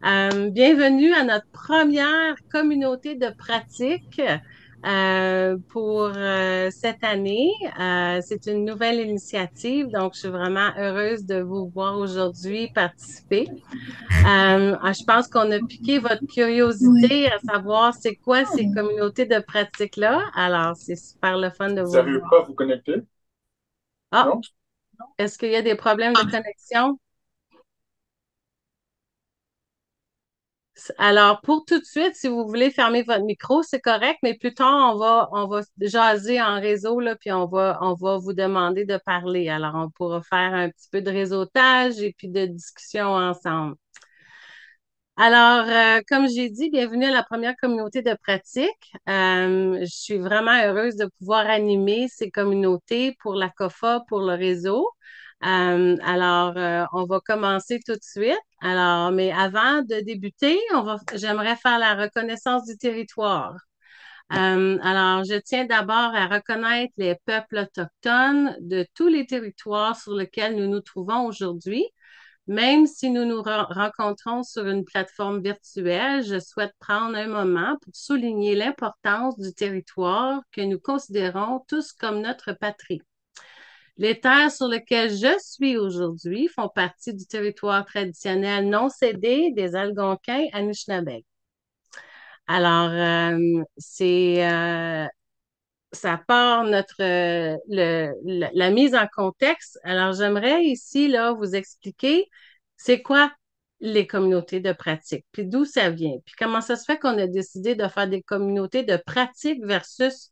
Bienvenue à notre première communauté de pratique pour cette année. C'est une nouvelle initiative, donc je suis vraiment heureuse de vous voir aujourd'hui participer. Je pense qu'on a piqué votre Oui. curiosité à savoir c'est quoi ces communautés de pratique-là. Alors, c'est super le fun de Vous vous n'arrivez voir. pas à vous connecter? Ah, Non? est-ce qu'il y a des problèmes de connexion? Alors, pour tout de suite, si vous voulez fermer votre micro, c'est correct, mais plus tard, on va jaser en réseau, là, puis on va vous demander de parler. Alors, on pourra faire un petit peu de réseautage et puis de discussion ensemble. Alors, comme j'ai dit, bienvenue à la première communauté de pratique. Je suis vraiment heureuse de pouvoir animer ces communautés pour la COFA, pour le réseau. On va commencer tout de suite. Alors, mais avant de débuter, j'aimerais faire la reconnaissance du territoire. Je tiens d'abord à reconnaître les peuples autochtones de tous les territoires sur lesquels nous nous trouvons aujourd'hui. Même si nous nous rencontrons sur une plateforme virtuelle, je souhaite prendre un moment pour souligner l'importance du territoire que nous considérons tous comme notre patrie. Les terres sur lesquelles je suis aujourd'hui font partie du territoire traditionnel non cédé des Algonquins Anishinaabe. Alors, ça part la mise en contexte. Alors, j'aimerais ici là, vous expliquer c'est quoi les communautés de pratique, puis d'où ça vient, puis comment ça se fait qu'on a décidé de faire des communautés de pratique versus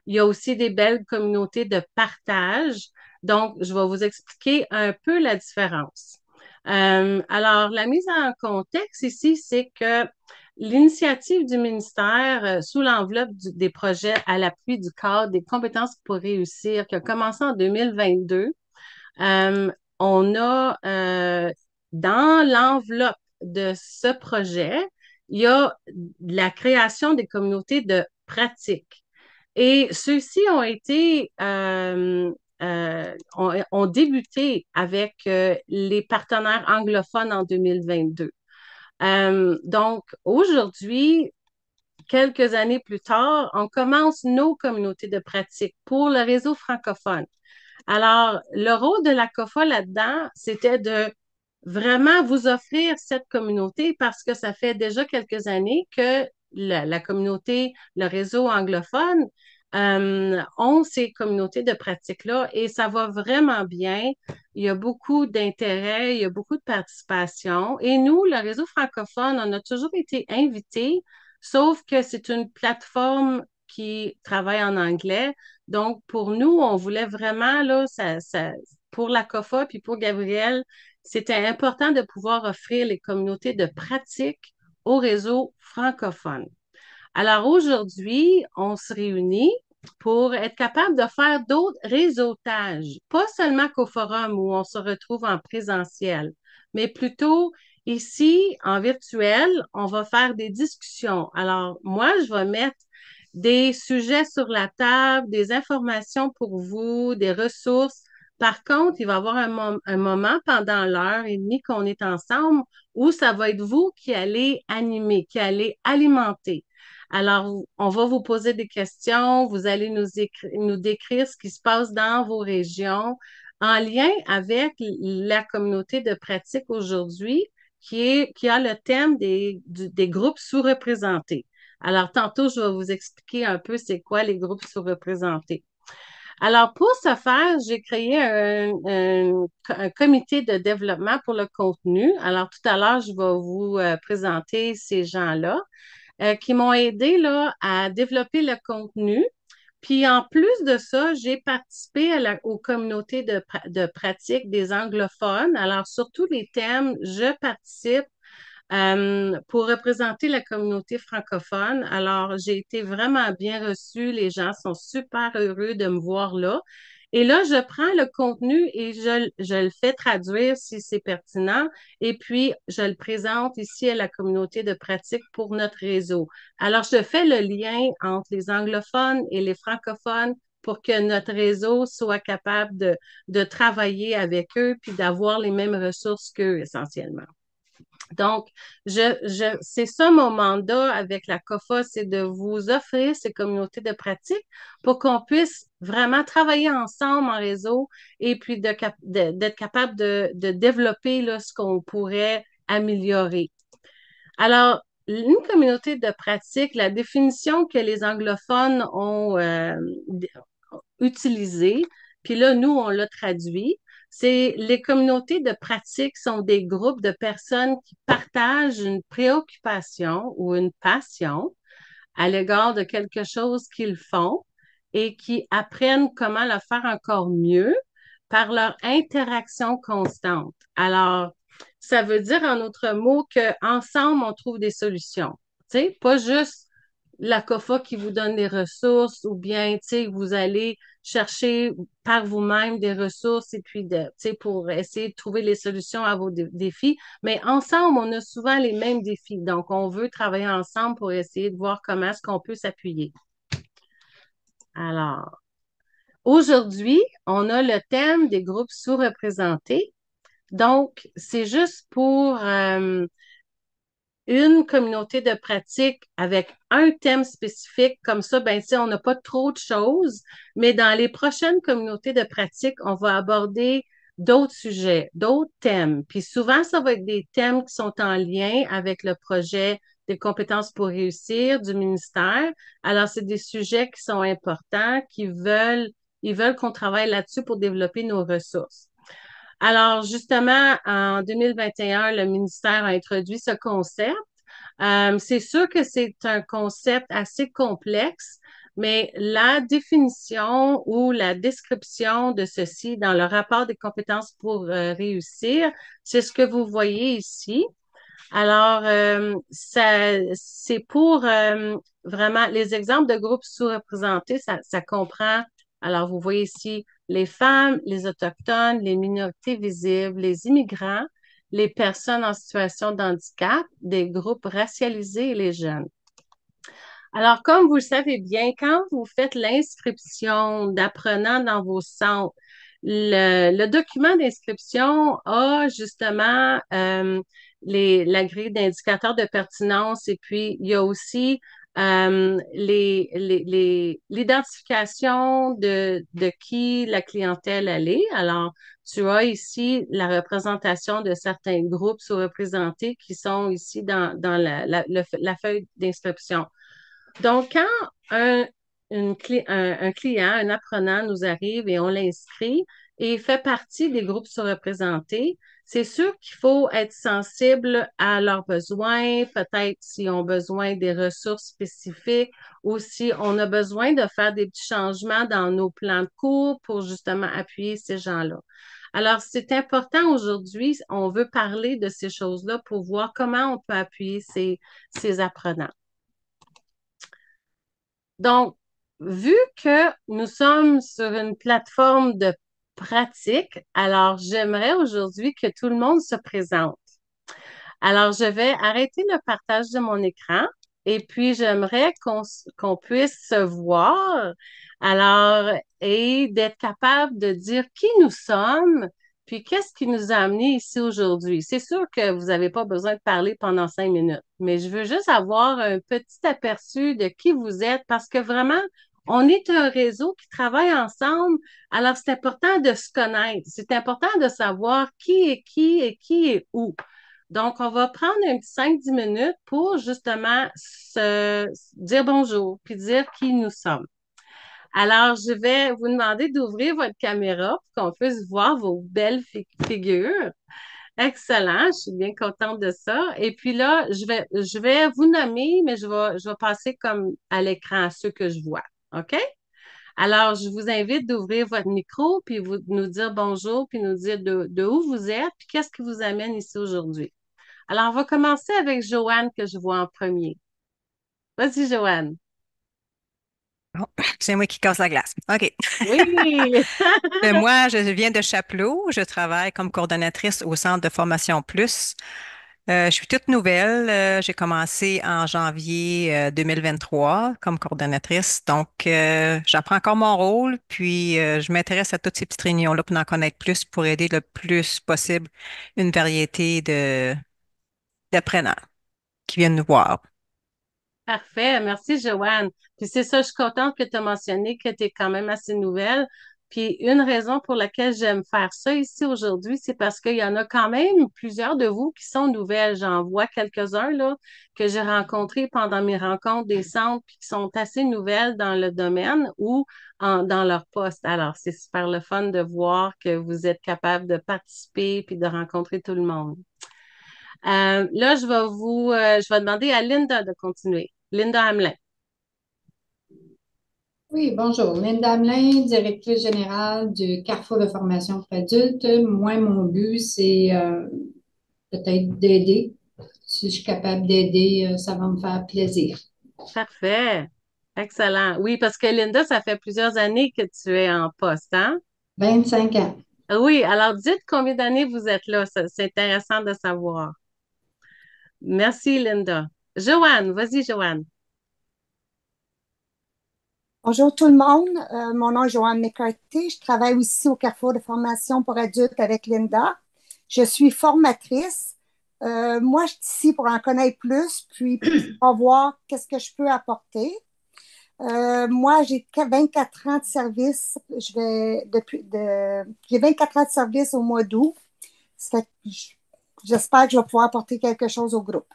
il y a aussi des belles communautés de partage. Donc, je vais vous expliquer un peu la différence. La mise en contexte ici, c'est que l'initiative du ministère sous l'enveloppe des projets à l'appui du cadre des compétences pour réussir, qui a commencé en 2022, euh, on a dans l'enveloppe de ce projet, il y a la création des communautés de pratique. Et ceux-ci ont débuté avec les partenaires anglophones en 2022. Donc, aujourd'hui, quelques années plus tard, on commence nos communautés de pratique pour le réseau francophone. Alors, le rôle de la COFA là-dedans, c'était de vraiment vous offrir cette communauté parce que ça fait déjà quelques années que la communauté, le réseau anglophone, ont ces communautés de pratique-là et ça va vraiment bien. Il y a beaucoup d'intérêt, il y a beaucoup de participation. Et nous, le réseau francophone, on a toujours été invités, sauf que c'est une plateforme qui travaille en anglais. Donc, pour nous, on voulait vraiment, là, pour la COFA puis pour Gabriel, c'était important de pouvoir offrir les communautés de pratique au réseau francophone. Alors aujourd'hui, on se réunit pour être capable de faire d'autres réseautages, pas seulement qu'au forum où on se retrouve en présentiel, mais plutôt ici en virtuel, on va faire des discussions. Alors moi, je vais mettre des sujets sur la table, des informations pour vous, des ressources. Par contre, il va y avoir un moment pendant l'heure et demie qu'on est ensemble où ça va être vous qui allez animer, qui allez alimenter. Alors, on va vous poser des questions, vous allez nous décrire ce qui se passe dans vos régions en lien avec la communauté de pratique aujourd'hui qui a le thème des groupes sous-représentés. Alors, tantôt, je vais vous expliquer un peu c'est quoi les groupes sous-représentés. Alors, pour ce faire, j'ai créé un comité de développement pour le contenu. Alors, tout à l'heure, je vais vous présenter ces gens-là qui m'ont aidé là, à développer le contenu. Puis en plus de ça, j'ai participé aux communautés de pratique des anglophones. Alors, sur tous les thèmes, je participe pour représenter la communauté francophone. Alors, j'ai été vraiment bien reçue. Les gens sont super heureux de me voir là. Et là, je prends le contenu et je le fais traduire si c'est pertinent. Et puis, je le présente ici à la communauté de pratique pour notre réseau. Alors, je fais le lien entre les anglophones et les francophones pour que notre réseau soit capable de travailler avec eux puis d'avoir les mêmes ressources qu'eux essentiellement. Donc, c'est ça mon mandat avec la COFA, c'est de vous offrir ces communautés de pratique pour qu'on puisse vraiment travailler ensemble en réseau et puis d'être capable de développer là, ce qu'on pourrait améliorer. Alors, une communauté de pratique, la définition que les anglophones ont utilisée, puis là, nous, on l'a traduit, c'est les communautés de pratique sont des groupes de personnes qui partagent une préoccupation ou une passion à l'égard de quelque chose qu'ils font et qui apprennent comment le faire encore mieux par leur interaction constante. Alors, ça veut dire en autre mots qu'ensemble, on trouve des solutions. Tu sais, pas juste la COFA qui vous donne des ressources ou bien, tu sais, vous allez chercher par vous-même des ressources et puis tu sais, pour essayer de trouver les solutions à vos défis. Mais ensemble, on a souvent les mêmes défis. Donc, on veut travailler ensemble pour essayer de voir comment est-ce qu'on peut s'appuyer. Alors, aujourd'hui, on a le thème des groupes sous-représentés. Donc, c'est juste pour une communauté de pratique avec un thème spécifique. Comme ça, ben, on n'a pas trop de choses, mais dans les prochaines communautés de pratique, on va aborder d'autres sujets, d'autres thèmes. Puis souvent, ça va être des thèmes qui sont en lien avec le projet des compétences pour réussir du ministère. Alors, c'est des sujets qui sont importants, ils veulent qu'on travaille là-dessus pour développer nos ressources. Alors, justement, en 2021, le ministère a introduit ce concept. C'est sûr que c'est un concept assez complexe, mais la définition ou la description de ceci dans le rapport des compétences pour réussir, c'est ce que vous voyez ici. Alors, c'est pour vraiment les exemples de groupes sous-représentés, ça comprend, alors vous voyez ici les femmes, les autochtones, les minorités visibles, les immigrants, les personnes en situation de handicap, des groupes racialisés et les jeunes. Alors, comme vous le savez bien, quand vous faites l'inscription d'apprenants dans vos centres, le document d'inscription a justement la grille d'indicateurs de pertinence et puis il y a aussi l'identification de qui la clientèle elle est. Alors, tu as ici la représentation de certains groupes sous-représentés qui sont ici dans la feuille d'inscription. Donc, quand un client, un apprenant nous arrive et on l'inscrit et il fait partie des groupes surreprésentés, c'est sûr qu'il faut être sensible à leurs besoins, peut-être s'ils ont besoin des ressources spécifiques ou si on a besoin de faire des petits changements dans nos plans de cours pour justement appuyer ces gens-là. Alors, c'est important aujourd'hui, on veut parler de ces choses-là pour voir comment on peut appuyer ces apprenants. Donc, vu que nous sommes sur une plateforme de pratique, alors j'aimerais aujourd'hui que tout le monde se présente. Alors, je vais arrêter le partage de mon écran et puis j'aimerais qu'on puisse se voir. Alors, et d'être capable de dire qui nous sommes, puis qu'est-ce qui nous a amenés ici aujourd'hui. C'est sûr que vous n'avez pas besoin de parler pendant 5 minutes, mais je veux juste avoir un petit aperçu de qui vous êtes parce que vraiment, on est un réseau qui travaille ensemble. Alors, c'est important de se connaître. C'est important de savoir qui et qui est où. Donc, on va prendre un petit 5-10 minutes pour justement se dire bonjour puis dire qui nous sommes. Alors, je vais vous demander d'ouvrir votre caméra pour qu'on puisse voir vos belles figures. Excellent, je suis bien contente de ça. Et puis là, je vais vous nommer, mais je vais passer comme à l'écran à ceux que je vois. OK? Alors, je vous invite d'ouvrir votre micro, puis vous, nous dire bonjour, puis nous dire de où vous êtes, puis qu'est-ce qui vous amène ici aujourd'hui. Alors, on va commencer avec Joanne que je vois en premier. Vas-y, Joanne. Bon, c'est moi qui casse la glace. OK. Oui! Moi, je viens de Chapelot. Je travaille comme coordonnatrice au Centre de formation Plus. Je suis toute nouvelle. J'ai commencé en janvier 2023 comme coordonnatrice. Donc, j'apprends encore mon rôle, puis je m'intéresse à toutes ces petites réunions-là pour en connaître plus, pour aider le plus possible une variété d'apprenants qui viennent nous voir. Parfait. Merci, Joanne. Puis c'est ça, je suis contente que tu as mentionné que tu es quand même assez nouvelle. Puis une raison pour laquelle j'aime faire ça ici aujourd'hui, c'est parce qu'il y en a quand même plusieurs de vous qui sont nouvelles. J'en vois quelques-uns là que j'ai rencontrés pendant mes rencontres des centres puis qui sont assez nouvelles dans le domaine ou dans leur poste. Alors, c'est super le fun de voir que vous êtes capable de participer puis de rencontrer tout le monde. Là, je vais demander à Linda de continuer. Linda Hamelin. Oui, bonjour. Linda Hamelin, directrice générale du Carrefour de formation pour adultes. Moi, mon but, c'est peut-être d'aider. Si je suis capable d'aider, ça va me faire plaisir. Parfait. Excellent. Oui, parce que Linda, ça fait plusieurs années que tu es en poste, hein? 25 ans. Oui, alors dites combien d'années vous êtes là. C'est intéressant de savoir. Merci, Linda. Joanne, vas-y, Joanne. Bonjour tout le monde. Mon nom est Joanne McCarthy. Je travaille aussi au Carrefour de formation pour adultes avec Linda. Je suis formatrice. Moi, je suis ici pour en connaître plus, puis pour voir qu'est-ce que je peux apporter. Moi, j'ai 24 ans de service. J'ai 24 ans de service au mois d'août. Ça fait que j'espère que je vais pouvoir apporter quelque chose au groupe.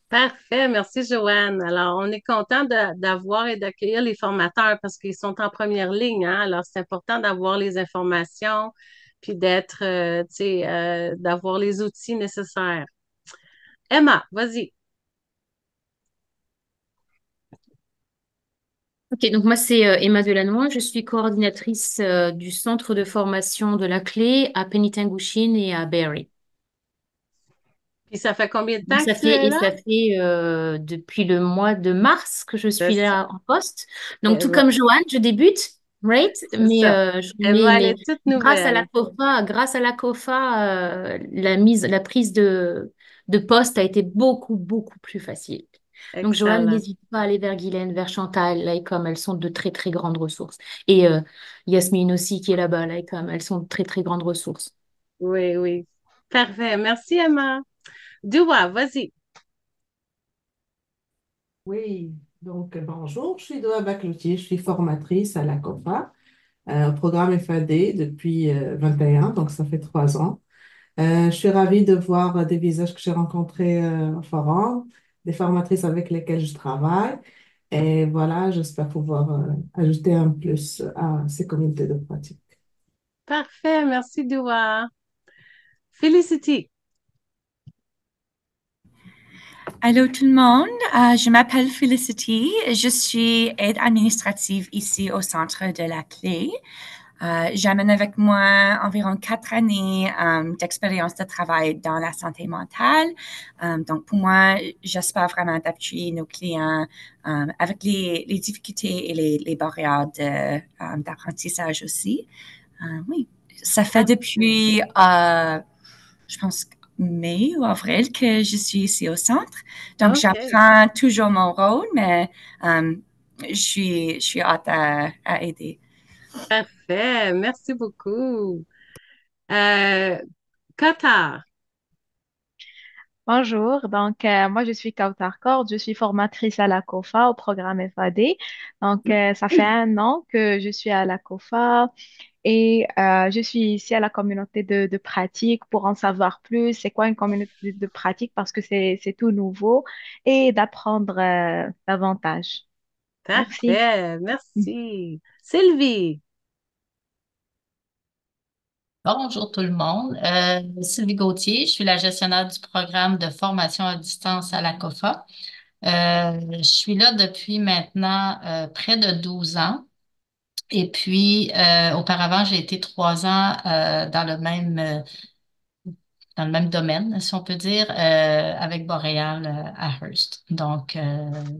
Parfait. Merci, Joanne. Alors, on est content d'avoir et d'accueillir les formateurs parce qu'ils sont en première ligne, hein? Alors, c'est important d'avoir les informations puis tu sais, d'avoir les outils nécessaires. Emma, vas-y. Ok, donc moi c'est Emma Delannoy, je suis coordinatrice du centre de formation de la Clé à Penitangushin et à Barrie. Puis ça fait combien de Donc, temps que tu es là? ça fait depuis le mois de mars que je C'est suis ça. là en poste. Donc, tout Emma, comme Joanne, je débute, right? c'est ça. Emma, elle Mais est toute grâce à la nouvelle. COFA, la prise de poste a été beaucoup, beaucoup plus facile. Donc, Joanne, Excellent. n'hésite pas à aller vers Guylaine, vers Chantal, là, comme elles sont de très, très grandes ressources. Et Yasmine aussi qui est là-bas, là, comme elles sont de très, très grandes ressources. Oui, oui. Parfait. Merci, Emma. Doua, vas-y. Oui, donc bonjour, je suis Doa Bacloutier, je suis formatrice à la COPA, au programme FAD depuis 21, donc ça fait 3 ans. Je suis ravie de voir des visages que j'ai rencontrés au forum, des formatrices avec lesquelles je travaille. Et voilà, j'espère pouvoir ajouter un plus à ces communautés de pratique. Parfait. Merci, Doua. Felicity. Allô tout le monde, je m'appelle Felicity, je suis aide administrative ici au centre de la Clé. J'amène avec moi environ 4 années d'expérience de travail dans la santé mentale. Donc pour moi, j'espère vraiment d'appuyer nos clients avec les difficultés et les barrières d'apprentissage aussi. Oui, ça fait Parfait. depuis je pense, mai ou avril que je suis ici au centre. Donc, OK. j'apprends toujours mon rôle, mais je suis hâte à aider. Parfait. Merci beaucoup. Euh, Qatar. Bonjour, donc moi je suis Kautar Kord, je suis formatrice à la COFA au programme FAD. Donc ça fait 1 an que je suis à la COFA et je suis ici à la communauté de pratique pour en savoir plus. C'est quoi une communauté de pratique parce que c'est tout nouveau et d'apprendre davantage. Merci. Parfait. Merci. Sylvie. Bonjour tout le monde. Sylvie Gauthier, je suis la gestionnaire du programme de formation à distance à la COFA. Je suis là depuis maintenant près de 12 ans. Et puis, auparavant, j'ai été 3 ans dans le même domaine, si on peut dire, avec Boréal à Hearst. Donc,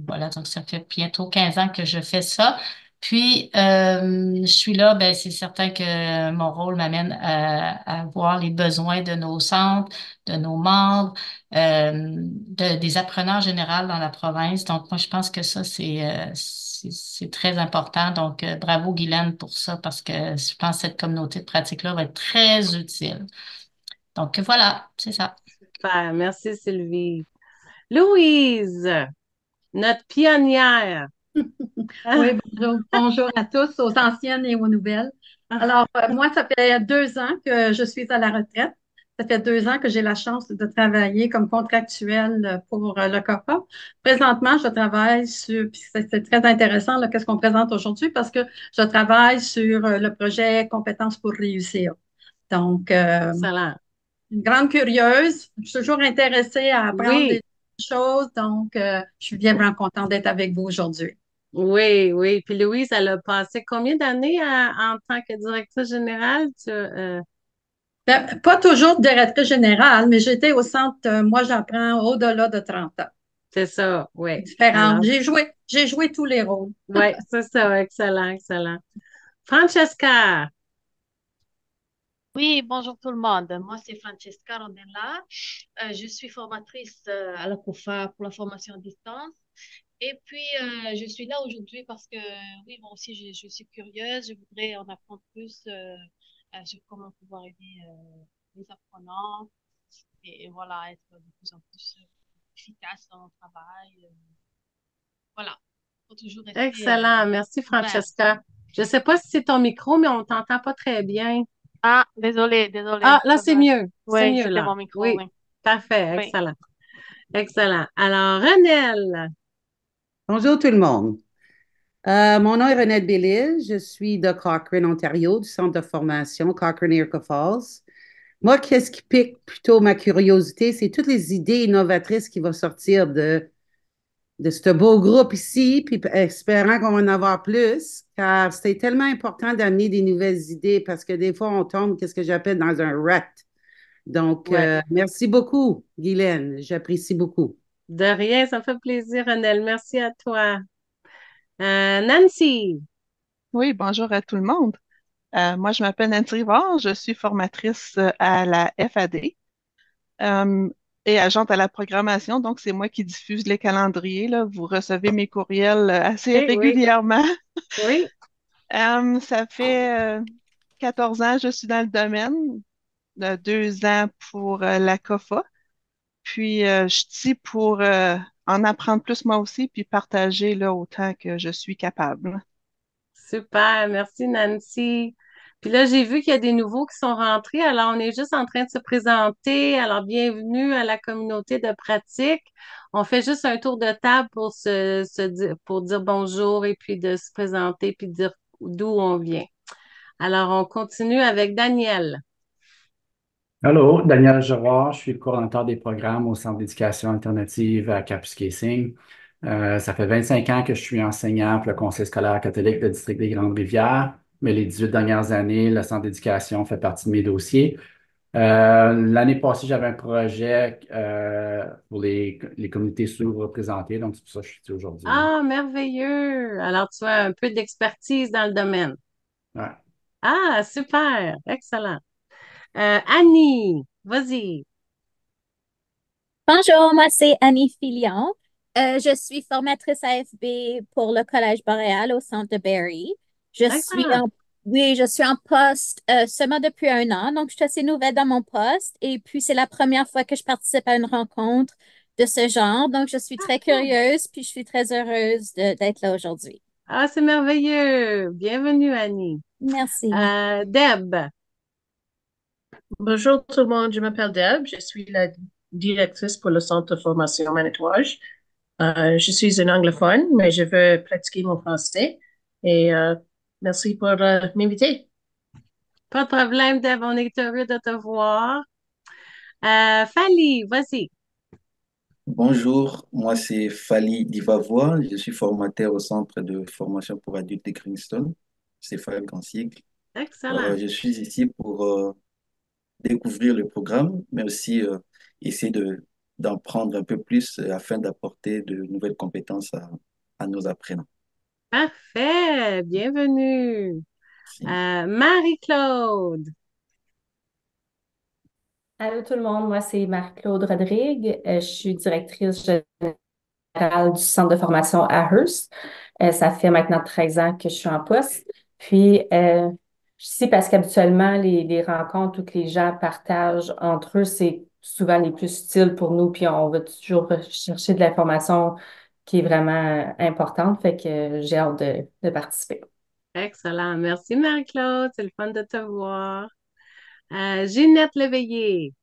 voilà, donc ça fait bientôt 15 ans que je fais ça. Puis, je suis là, ben, c'est certain que mon rôle m'amène à voir les besoins de nos centres, de nos membres, des apprenants en général dans la province. Donc, moi, je pense que ça, c'est très important. Donc, bravo, Guylaine, pour ça, parce que je pense que cette communauté de pratique-là va être très utile. Donc voilà, c'est ça. Super. Merci, Sylvie. Louise, notre pionnière. Oui, Ah, bonjour à tous, aux anciennes et aux nouvelles. ah, Alors, moi, ça fait 2 ans que je suis à la retraite. Ça fait 2 ans que j'ai la chance de travailler comme contractuelle pour le COPA. Présentement, je travaille sur, puis c'est très intéressant, là, qu'est-ce qu'on présente aujourd'hui, parce que je travaille sur le projet Compétences pour réussir. Donc, excellent. une grande curieuse. Je suis toujours intéressée à apprendre Oui, des choses. Donc, je suis bien, vraiment contente d'être avec vous aujourd'hui. oui, oui. Puis Louise, elle a passé combien d'années en tant que directrice générale? Ben, pas toujours directrice générale, mais j'étais au centre, moi, j'apprends au-delà de 30 ans. C'est ça, oui. Différente. Alors, J'ai joué tous les rôles. oui, c'est ça, excellent, excellent. Francesca, Oui, bonjour tout le monde. Moi, c'est Francesca Rondella. Je suis formatrice à la COFA pour la formation à distance. Et puis, je suis là aujourd'hui parce que, oui, moi aussi, je suis curieuse. Je voudrais en apprendre plus sur comment pouvoir aider les apprenants et voilà, être de plus en plus efficace dans mon travail. Voilà, faut toujours rester excellent. Merci, ouvert. Francesca. Je ne sais pas si c'est ton micro, mais on ne t'entend pas très bien. Ah, désolé, désolé. Ah, là, Ça c'est doit... mieux. C'est Oui, mieux, c'était là. mon micro, Oui, oui. parfait, Oui. excellent. Excellent. Alors, Renelle. Bonjour tout le monde. Mon nom est Renette Bellil. Je suis de Cochrane, Ontario, du centre de formation Cochrane Irka Falls. Moi, qu'est-ce qui pique plutôt ma curiosité, c'est toutes les idées innovatrices qui vont sortir de ce beau groupe ici, puis espérant qu'on va en avoir plus, car c'est tellement important d'amener des nouvelles idées parce que des fois, on tombe, qu'est-ce que j'appelle, dans un rut. Donc, Ouais. merci beaucoup, Guylaine. J'apprécie beaucoup. De rien, ça me fait plaisir, Renelle. Merci à toi. Nancy. Oui, bonjour à tout le monde. Moi, je m'appelle Nancy Rivard, je suis formatrice à la FAD euh, et agente à la programmation. Donc, c'est moi qui diffuse les calendriers, là. Vous recevez mes courriels assez Oui, oui, régulièrement. oui. Ça fait 14 ans que je suis dans le domaine, 2 ans pour la COFA. Puis, je suis pour en apprendre plus moi aussi, puis partager là, autant que je suis capable. Super, merci Nancy. Puis là, j'ai vu qu'il y a des nouveaux qui sont rentrés. Alors, on est juste en train de se présenter. Alors, bienvenue à la communauté de pratique. On fait juste un tour de table pour pour dire bonjour et puis de se présenter puis de dire d'où on vient. Alors, on continue avec Daniel. Allô, Daniel Giroir, je suis le coordonnateur des programmes au Centre d'éducation alternative à Kapuskasing. Ça fait 25 ans que je suis enseignant pour le Conseil scolaire catholique du district des Grandes-Rivières, mais les 18 dernières années, le Centre d'éducation fait partie de mes dossiers. L'année passée, j'avais un projet pour les communautés sous-représentées, donc c'est pour ça que je suis ici aujourd'hui. Ah, merveilleux. Alors, tu as un peu d'expertise dans le domaine. Ouais. Ah, super. Excellent. Annie, vas-y. Bonjour, moi c'est Annie Filion. Je suis formatrice AFB pour le Collège boréal au centre de Barrie. Je suis Excellent. en, oui, je suis en poste seulement depuis 1 an, donc je suis assez nouvelle dans mon poste. Et puis c'est la première fois que je participe à une rencontre de ce genre, donc je suis très curieuse, puis je suis très heureuse d'être là aujourd'hui. Ah, c'est merveilleux. Bienvenue, Annie. Merci. Deb. Bonjour tout le monde, je m'appelle Deb, je suis la directrice pour le centre de formation Manitouage. Je suis une anglophone, mais je veux pratiquer mon français et merci pour m'inviter. Pas de problème, Deb. On est heureux de te voir. Fali, vas-y. Bonjour, moi c'est Fali Divavoie, je suis formateur au centre de formation pour adultes de Kingston, c'est Fali en sigle. Excellent. Je suis ici pour découvrir le programme, mais aussi essayer d'en prendre un peu plus afin d'apporter de nouvelles compétences à nos apprenants. Parfait. Bienvenue. Marie-Claude. Allô tout le monde, moi c'est Marie-Claude Rodrigue. Je suis directrice générale du centre de formation à Hearst. Ça fait maintenant 13 ans que je suis en poste. Puis, je suis ici parce qu'habituellement, les rencontres où que les gens partagent entre eux, c'est souvent les plus utiles pour nous, puis on va toujours chercher de l'information qui est vraiment importante. Fait que j'ai hâte de participer. Excellent. Merci, Marie-Claude. C'est le fun de te voir. Ginette Léveillé.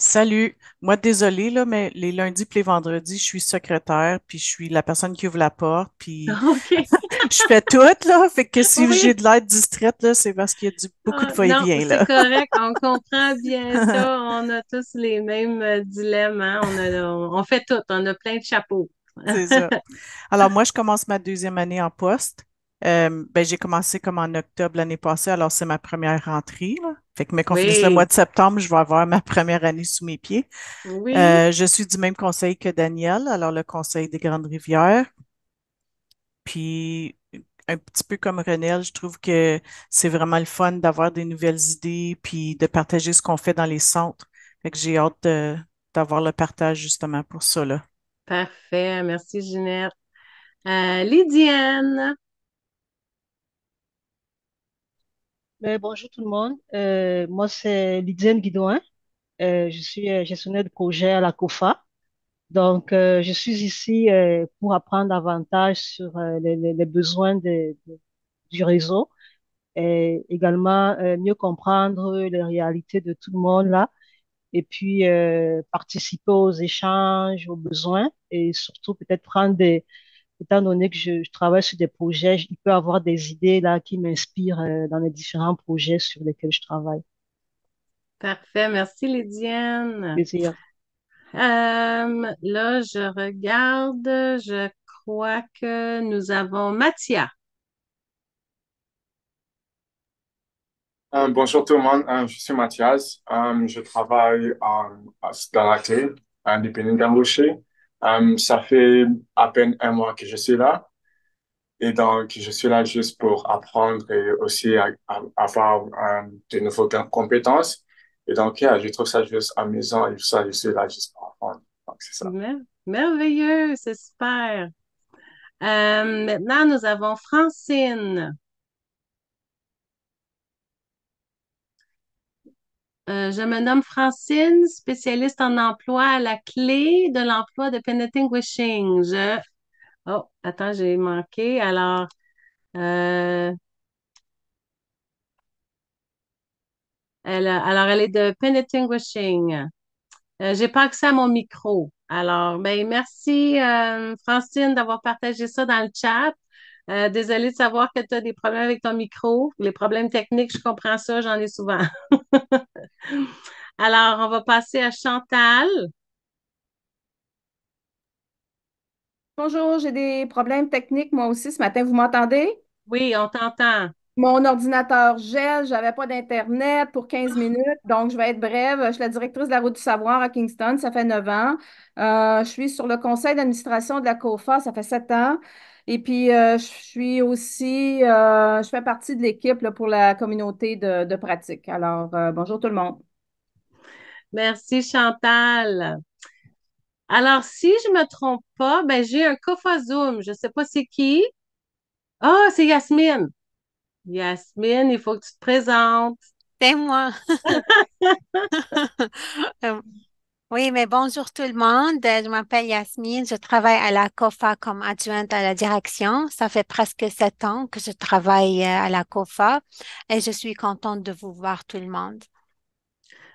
Salut. Moi, désolée, là, mais les lundis et les vendredis, je suis secrétaire, puis je suis la personne qui ouvre la porte, puis OK. je fais tout, là. Fait que si j'ai Oui. de l'aide distraite, là, c'est parce qu'il y a beaucoup de Non, va-et-vient, c'est là. correct. On comprend bien ça. On a tous les mêmes dilemmes, hein. On fait tout. On a plein de chapeaux. C'est ça. Alors, moi, je commence ma deuxième année en poste. Ben, j'ai commencé comme en octobre l'année passée, alors c'est ma première rentrée, là. Fait que, mais qu'on finisse le mois Oui, de septembre, je vais avoir ma première année sous mes pieds. oui. Je suis du même conseil que Daniel, alors le conseil des Grandes Rivières. Puis, un petit peu comme Renelle, je trouve que c'est vraiment le fun d'avoir des nouvelles idées puis de partager ce qu'on fait dans les centres. Fait que j'ai hâte d'avoir le partage justement pour ça, là. Parfait. Merci, Ginette. Lydiane. Bonjour tout le monde. Moi, c'est Lydiane Guidouin. Je suis gestionnaire de projet à la COFA. Donc, je suis ici pour apprendre davantage sur les besoins du réseau et également mieux comprendre les réalités de tout le monde là et puis participer aux échanges, aux besoins et surtout peut-être étant donné que je travaille sur des projets, il peut y avoir des idées là qui m'inspirent dans les différents projets sur lesquels je travaille. Parfait. Merci, Lydiane. Plaisir. Là, je regarde. Je crois que nous avons Mathia. Bonjour tout le monde, je suis Mathias. Je travaille dans la clé, indépendant d'embaucher. Ça fait à peine un mois que je suis là et donc je suis là juste pour apprendre et aussi avoir de nouvelles compétences. Et donc, yeah, je trouve ça juste amusant et tout ça, je suis là juste pour apprendre. Donc, c'est ça. Merveilleux, c'est super. Maintenant, nous avons Francine. Je me nomme Francine, spécialiste en emploi à la clé de l'emploi de Peneting Wishing. Oh, attends, j'ai manqué. Euh, elle est de Peneting Wishing. J'ai pas accès à mon micro. Alors, ben, merci, Francine, d'avoir partagé ça dans le chat. Désolée de savoir que tu as des problèmes avec ton micro. Les problèmes techniques, je comprends ça, j'en ai souvent. Alors, on va passer à Chantal. Bonjour, j'ai des problèmes techniques moi aussi ce matin. Vous m'entendez? Oui, on t'entend. Mon ordinateur gèle, j'avais pas d'Internet pour 15 minutes, donc je vais être brève. Je suis la directrice de la Route du Savoir à Kingston, ça fait 9 ans. Je suis sur le conseil d'administration de la COFA, ça fait 7 ans. Et puis, je suis aussi, je fais partie de l'équipe là, pour la communauté de pratique. Alors, bonjour tout le monde. Merci, Chantal. Alors, si je me trompe pas, ben, j'ai un COFA Zoom. Je sais pas c'est qui. Ah, c'est Yasmine. Yasmine, il faut que tu te présentes. C'est moi. Euh, Oui, mais bonjour tout le monde. Je m'appelle Yasmine. Je travaille à la COFA comme adjointe à la direction. Ça fait presque 7 ans que je travaille à la COFA et je suis contente de vous voir tout le monde.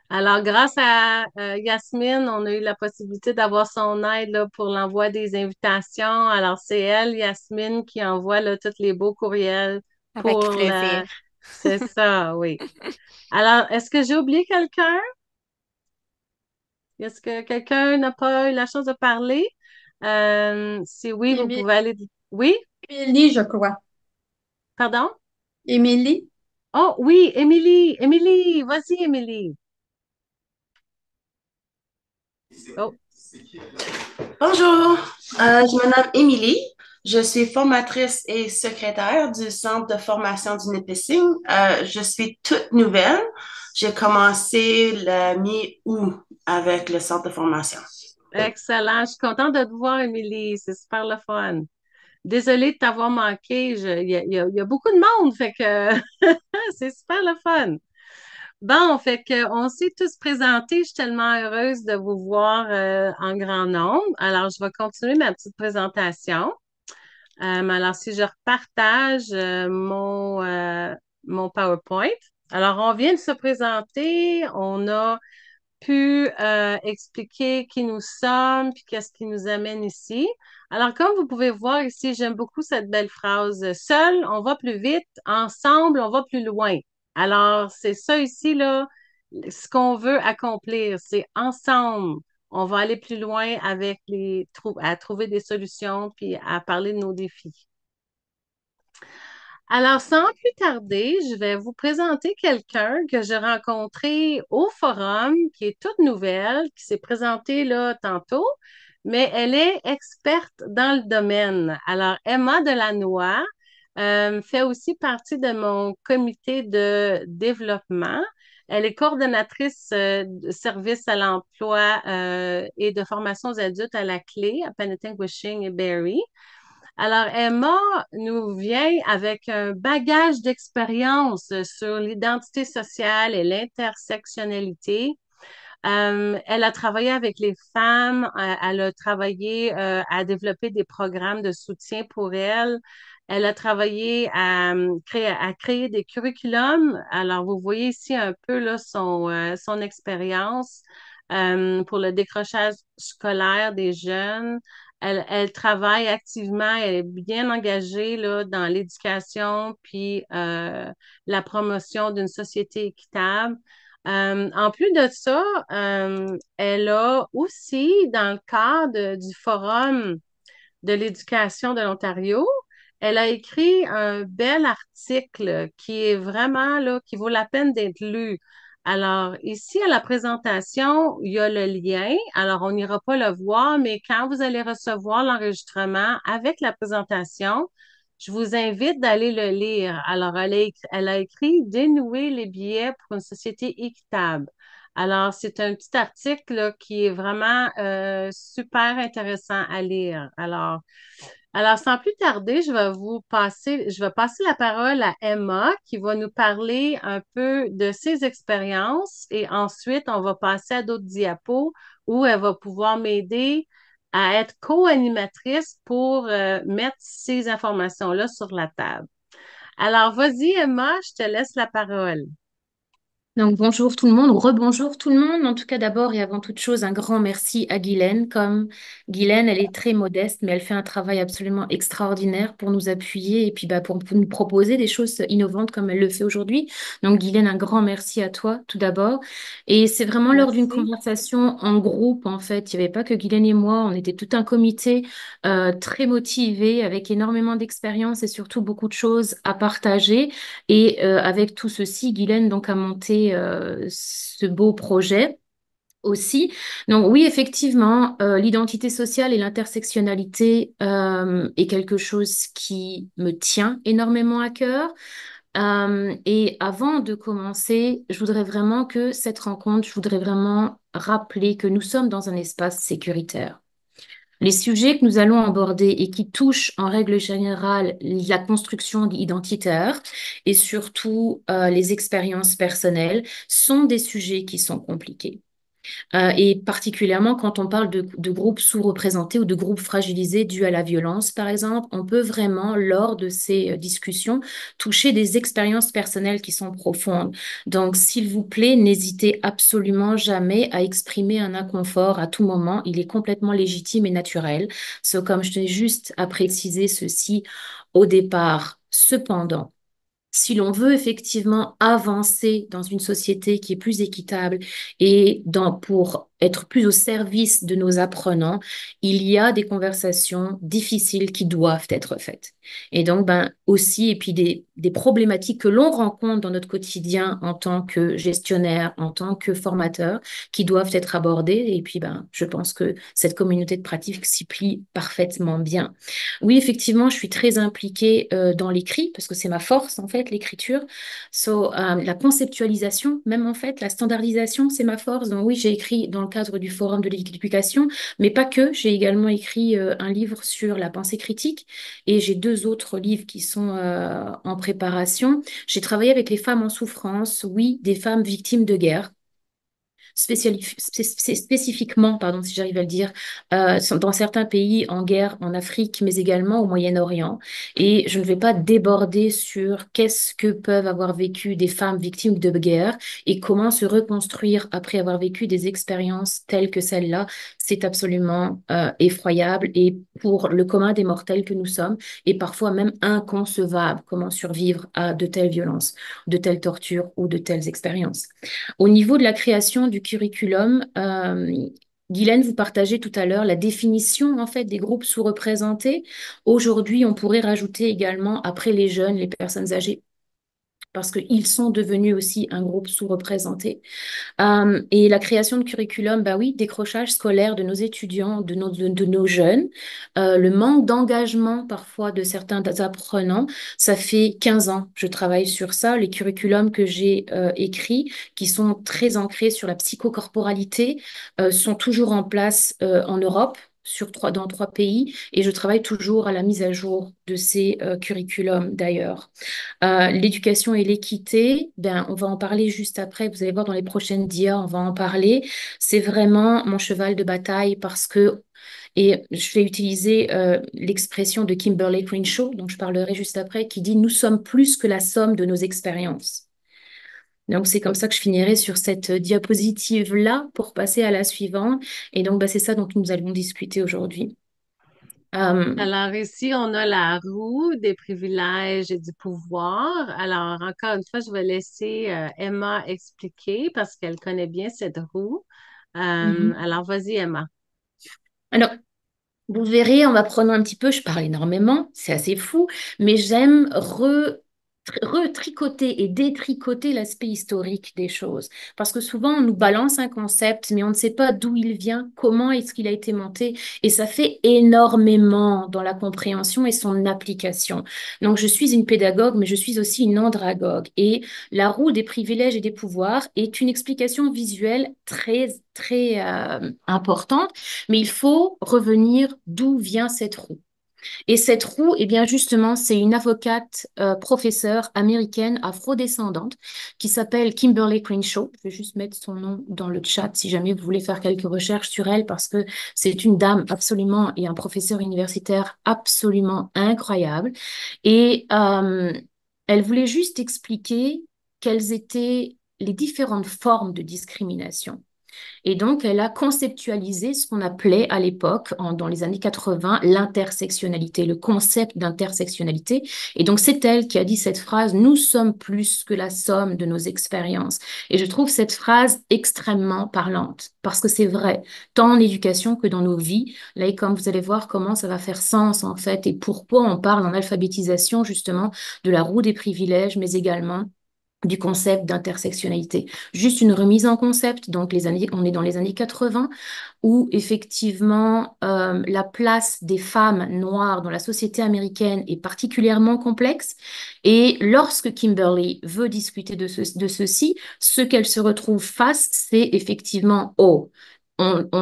Alors, grâce à Yasmine, on a eu la possibilité d'avoir son aide là, pour l'envoi des invitations. Alors, c'est elle, Yasmine, qui envoie là, tous les beaux courriels Avec pour plaisir. C'est ça, oui. Alors, est-ce que j'ai oublié quelqu'un? Est-ce que quelqu'un n'a pas eu la chance de parler? Si oui, vous pouvez aller. Oui? Émilie, je crois. Pardon? Émilie? Oh oui, Émilie. Émilie, vas-y, Émilie. Oh. Bonjour, je me nomme Émilie. Je suis formatrice et secrétaire du Centre de formation du Nipissing. Je suis toute nouvelle. J'ai commencé la mi-août avec le Centre de formation. Excellent. Je suis contente de te voir, Émilie. C'est super le fun. Désolée de t'avoir manqué. Il y a beaucoup de monde, fait que c'est super le fun. Bon, fait que on s'est tous présentés. Je suis tellement heureuse de vous voir en grand nombre. Alors, je vais continuer ma petite présentation. Alors, si je repartage mon PowerPoint. Alors, on vient de se présenter. On a pu expliquer qui nous sommes, puis qu'est-ce qui nous amène ici. Alors, comme vous pouvez voir ici, j'aime beaucoup cette belle phrase. Seul, on va plus vite. Ensemble, on va plus loin. Alors, c'est ça ici, là, ce qu'on veut accomplir. C'est ensemble. On va aller plus loin avec à trouver des solutions, puis à parler de nos défis. Alors, sans plus tarder, je vais vous présenter quelqu'un que j'ai rencontré au forum, qui est toute nouvelle, qui s'est présentée là tantôt, mais elle est experte dans le domaine. Alors, Emma Delannoy fait aussi partie de mon comité de développement. Elle est coordonnatrice de services à l'emploi et de formation aux adultes à la clé à Penetanguishing et Barrie. Alors, Emma nous vient avec un bagage d'expérience sur l'identité sociale et l'intersectionnalité. Elle a travaillé avec les femmes, elle a travaillé à développer des programmes de soutien pour elles. Elle a travaillé à créer des curriculums. Alors, vous voyez ici un peu là, son expérience pour le décrochage scolaire des jeunes. Elle travaille activement, elle est bien engagée là, dans l'éducation puis la promotion d'une société équitable. En plus de ça, elle a aussi, dans le cadre du Forum de l'éducation de l'Ontario, elle a écrit un bel article qui est vraiment là, qui vaut la peine d'être lu. Alors, ici, à la présentation, il y a le lien. Alors, on n'ira pas le voir, mais quand vous allez recevoir l'enregistrement avec la présentation, je vous invite d'aller le lire. Alors, elle a écrit Dénouer les biais pour une société équitable. Alors, c'est un petit article là, qui est vraiment super intéressant à lire. Alors, sans plus tarder, je vais passer la parole à Emma qui va nous parler un peu de ses expériences et ensuite, on va passer à d'autres diapos où elle va pouvoir m'aider à être co-animatrice pour mettre ces informations-là sur la table. Alors, vas-y, Emma, je te laisse la parole. Donc, bonjour tout le monde, ou rebonjour tout le monde. En tout cas, d'abord et avant toute chose, un grand merci à Guylaine. Comme Guylaine, elle est très modeste, mais elle fait un travail absolument extraordinaire pour nous appuyer et puis pour nous proposer des choses innovantes comme elle le fait aujourd'hui. Donc, Guylaine, un grand merci à toi tout d'abord. Et c'est vraiment lors d'une conversation en groupe, en fait. Il n'y avait pas que Guylaine et moi, on était tout un comité très motivé, avec énormément d'expérience et surtout beaucoup de choses à partager. Et avec tout ceci, Guylaine donc a monté ce beau projet aussi. Donc oui, effectivement, l'identité sociale et l'intersectionnalité est quelque chose qui me tient énormément à cœur. Et avant de commencer, je voudrais vraiment rappeler que nous sommes dans un espace sécuritaire. Les sujets que nous allons aborder et qui touchent en règle générale la construction identitaire et surtout les expériences personnelles sont des sujets qui sont compliqués. Et particulièrement quand on parle de groupes sous-représentés ou de groupes fragilisés dus à la violence, par exemple, on peut vraiment, lors de ces discussions, toucher des expériences personnelles qui sont profondes. Donc, s'il vous plaît, n'hésitez absolument jamais à exprimer un inconfort à tout moment. Il est complètement légitime et naturel. Comme je tenais juste à préciser ceci au départ. Cependant, si l'on veut effectivement avancer dans une société qui est plus équitable et pour être plus au service de nos apprenants, il y a des conversations difficiles qui doivent être faites. Et donc, aussi, et puis des problématiques que l'on rencontre dans notre quotidien en tant que gestionnaire, en tant que formateur, qui doivent être abordées. Et puis, je pense que cette communauté de pratique s'y plie parfaitement bien. Oui, effectivement, je suis très impliquée dans l'écrit, parce que c'est ma force, en fait, l'écriture. La conceptualisation, même en fait, la standardisation, c'est ma force. Donc oui, j'ai écrit dans le cadre du Forum de l'éducation, mais pas que. J'ai également écrit un livre sur la pensée critique et j'ai 2 autres livres qui sont en préparation. J'ai travaillé avec les femmes en souffrance, oui, des femmes victimes de guerre spécifiquement, pardon, si j'arrive à le dire, dans certains pays en guerre en Afrique, mais également au Moyen-Orient. Et je ne vais pas déborder sur qu'est-ce que peuvent avoir vécu des femmes victimes de guerre et comment se reconstruire après avoir vécu des expériences telles que celle-là. C'est absolument effroyable et pour le commun des mortels que nous sommes, et parfois même inconcevable comment survivre à de telles violences, de telles tortures ou de telles expériences. Au niveau de la création du curriculum, Guylaine, vous partagez tout à l'heure la définition en fait des groupes sous-représentés. Aujourd'hui, on pourrait rajouter également, après les jeunes, les personnes âgées, parce qu'ils sont devenus aussi un groupe sous-représenté. Et la création de curriculum, bah oui, décrochage scolaire de nos étudiants, de nos jeunes, le manque d'engagement parfois de certains apprenants. Ça fait 15 ans que je travaille sur ça. Les curriculums que j'ai écrits, qui sont très ancrés sur la psychocorporalité, sont toujours en place en Europe. Dans 3 pays, et je travaille toujours à la mise à jour de ces curriculums d'ailleurs. L'éducation et l'équité, ben, on va en parler juste après. Vous allez voir dans les prochaines dias, on va en parler. C'est vraiment mon cheval de bataille parce que, et je vais utiliser l'expression de Kimberly Crenshaw, dont je parlerai juste après, qui dit: Nous sommes plus que la somme de nos expériences. Donc, c'est comme ça que je finirai sur cette diapositive-là pour passer à la suivante. Et donc, bah, c'est ça dont nous allons discuter aujourd'hui. Alors ici, on a la roue des privilèges et du pouvoir. Alors, encore une fois, je vais laisser Emma expliquer parce qu'elle connaît bien cette roue. Alors, vas-y, Emma. Alors, vous verrez, en m'apprenant un petit peu, je parle énormément, c'est assez fou, mais j'aime retricoter et détricoter l'aspect historique des choses. Parce que souvent, on nous balance un concept, mais on ne sait pas d'où il vient, comment est-ce qu'il a été monté, et ça fait énormément dans la compréhension et son application. Donc, je suis une pédagogue, mais je suis aussi une andragogue. Et la roue des privilèges et des pouvoirs est une explication visuelle très, très importante, mais il faut revenir d'où vient cette roue. Et cette roue, eh bien justement, c'est une avocate professeure américaine afrodescendante qui s'appelle Kimberly Crenshaw. Je vais juste mettre son nom dans le chat si jamais vous voulez faire quelques recherches sur elle parce que c'est une dame absolument et un professeur universitaire absolument incroyable. Et elle voulait juste expliquer quelles étaient les différentes formes de discrimination. Et donc, elle a conceptualisé ce qu'on appelait à l'époque, dans les années 80, l'intersectionnalité, le concept d'intersectionnalité. Et donc, c'est elle qui a dit cette phrase: Nous sommes plus que la somme de nos expériences. Et je trouve cette phrase extrêmement parlante, parce que c'est vrai, tant en éducation que dans nos vies. Là, et comme vous allez voir comment ça va faire sens, en fait, et pourquoi on parle en alphabétisation, justement, de la roue des privilèges, mais également du concept d'intersectionnalité. Juste une remise en concept, donc on est dans les années 80, où effectivement la place des femmes noires dans la société américaine est particulièrement complexe. Et lorsque Kimberly veut discuter de ceci, ce qu'elle se retrouve face, c'est effectivement, on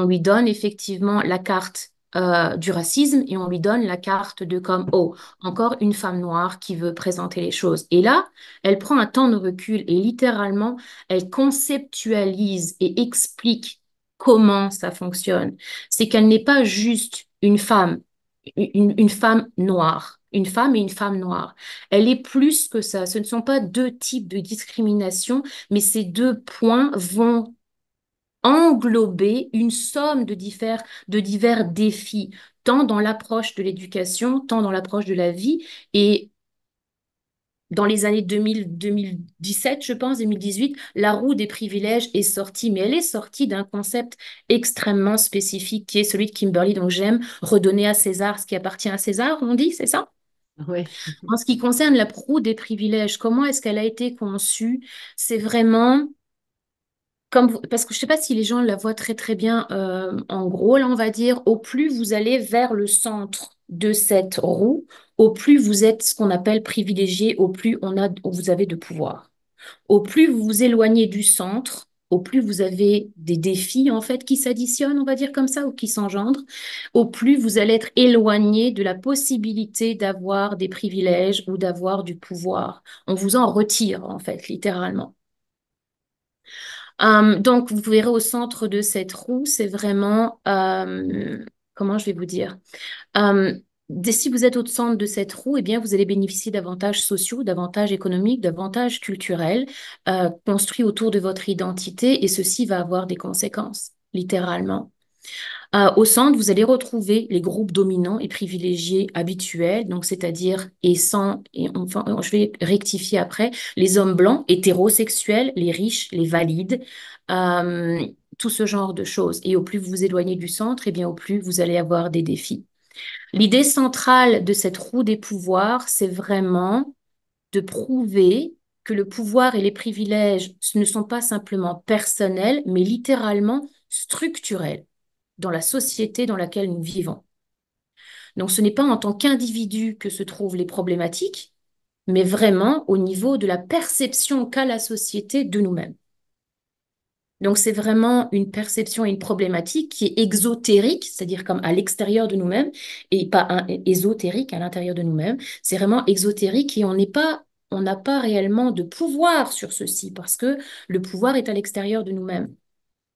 lui donne effectivement la carte du racisme et on lui donne la carte de comme, encore une femme noire qui veut présenter les choses. Et là, elle prend un temps de recul et littéralement, elle conceptualise et explique comment ça fonctionne. C'est qu'elle n'est pas juste une femme noire. Une femme et une femme noire. Elle est plus que ça. Ce ne sont pas 2 types de discrimination, mais ces 2 points vont englober une somme de divers défis, tant dans l'approche de l'éducation, tant dans l'approche de la vie. Et dans les années 2017, je pense, 2018, la roue des privilèges est sortie, mais elle est sortie d'un concept extrêmement spécifique qui est celui de Kimberly, donc j'aime redonner à César ce qui appartient à César, on dit, c'est ça? Oui. En ce qui concerne la roue des privilèges, comment est-ce qu'elle a été conçue? C'est vraiment... parce que je ne sais pas si les gens la voient très très bien, en gros, là on va dire, au plus vous allez vers le centre de cette roue, au plus vous êtes ce qu'on appelle privilégié, au plus vous avez de pouvoir. Au plus vous vous éloignez du centre, au plus vous avez des défis, en fait, qui s'additionnent, on va dire comme ça, ou qui s'engendrent, au plus vous allez être éloigné de la possibilité d'avoir des privilèges ou d'avoir du pouvoir. On vous en retire, en fait, littéralement. Donc, vous verrez au centre de cette roue, c'est vraiment, comment je vais vous dire, euh, si vous êtes au centre de cette roue, eh bien, vous allez bénéficier d'avantages sociaux, d'avantages économiques, d'avantages culturels construits autour de votre identité, et ceci va avoir des conséquences, littéralement. Au centre, vous allez retrouver les groupes dominants et privilégiés habituels, donc c'est-à-dire, et enfin, je vais rectifier après, les hommes blancs, hétérosexuels, les riches, les valides, euh, tout ce genre de choses. Et au plus vous vous éloignez du centre, eh bien, au plus vous allez avoir des défis. L'idée centrale de cette roue des pouvoirs, c'est vraiment de prouver que le pouvoir et les privilèges ce ne sont pas simplement personnels, mais littéralement structurels dans la société dans laquelle nous vivons. Donc, ce n'est pas en tant qu'individu que se trouvent les problématiques, mais vraiment au niveau de la perception qu'a la société de nous-mêmes. Donc, c'est vraiment une perception et une problématique qui est exotérique, c'est-à-dire comme à l'extérieur de nous-mêmes, et pas ésotérique à l'intérieur de nous-mêmes. C'est vraiment exotérique et on n'a pas réellement de pouvoir sur ceci parce que le pouvoir est à l'extérieur de nous-mêmes.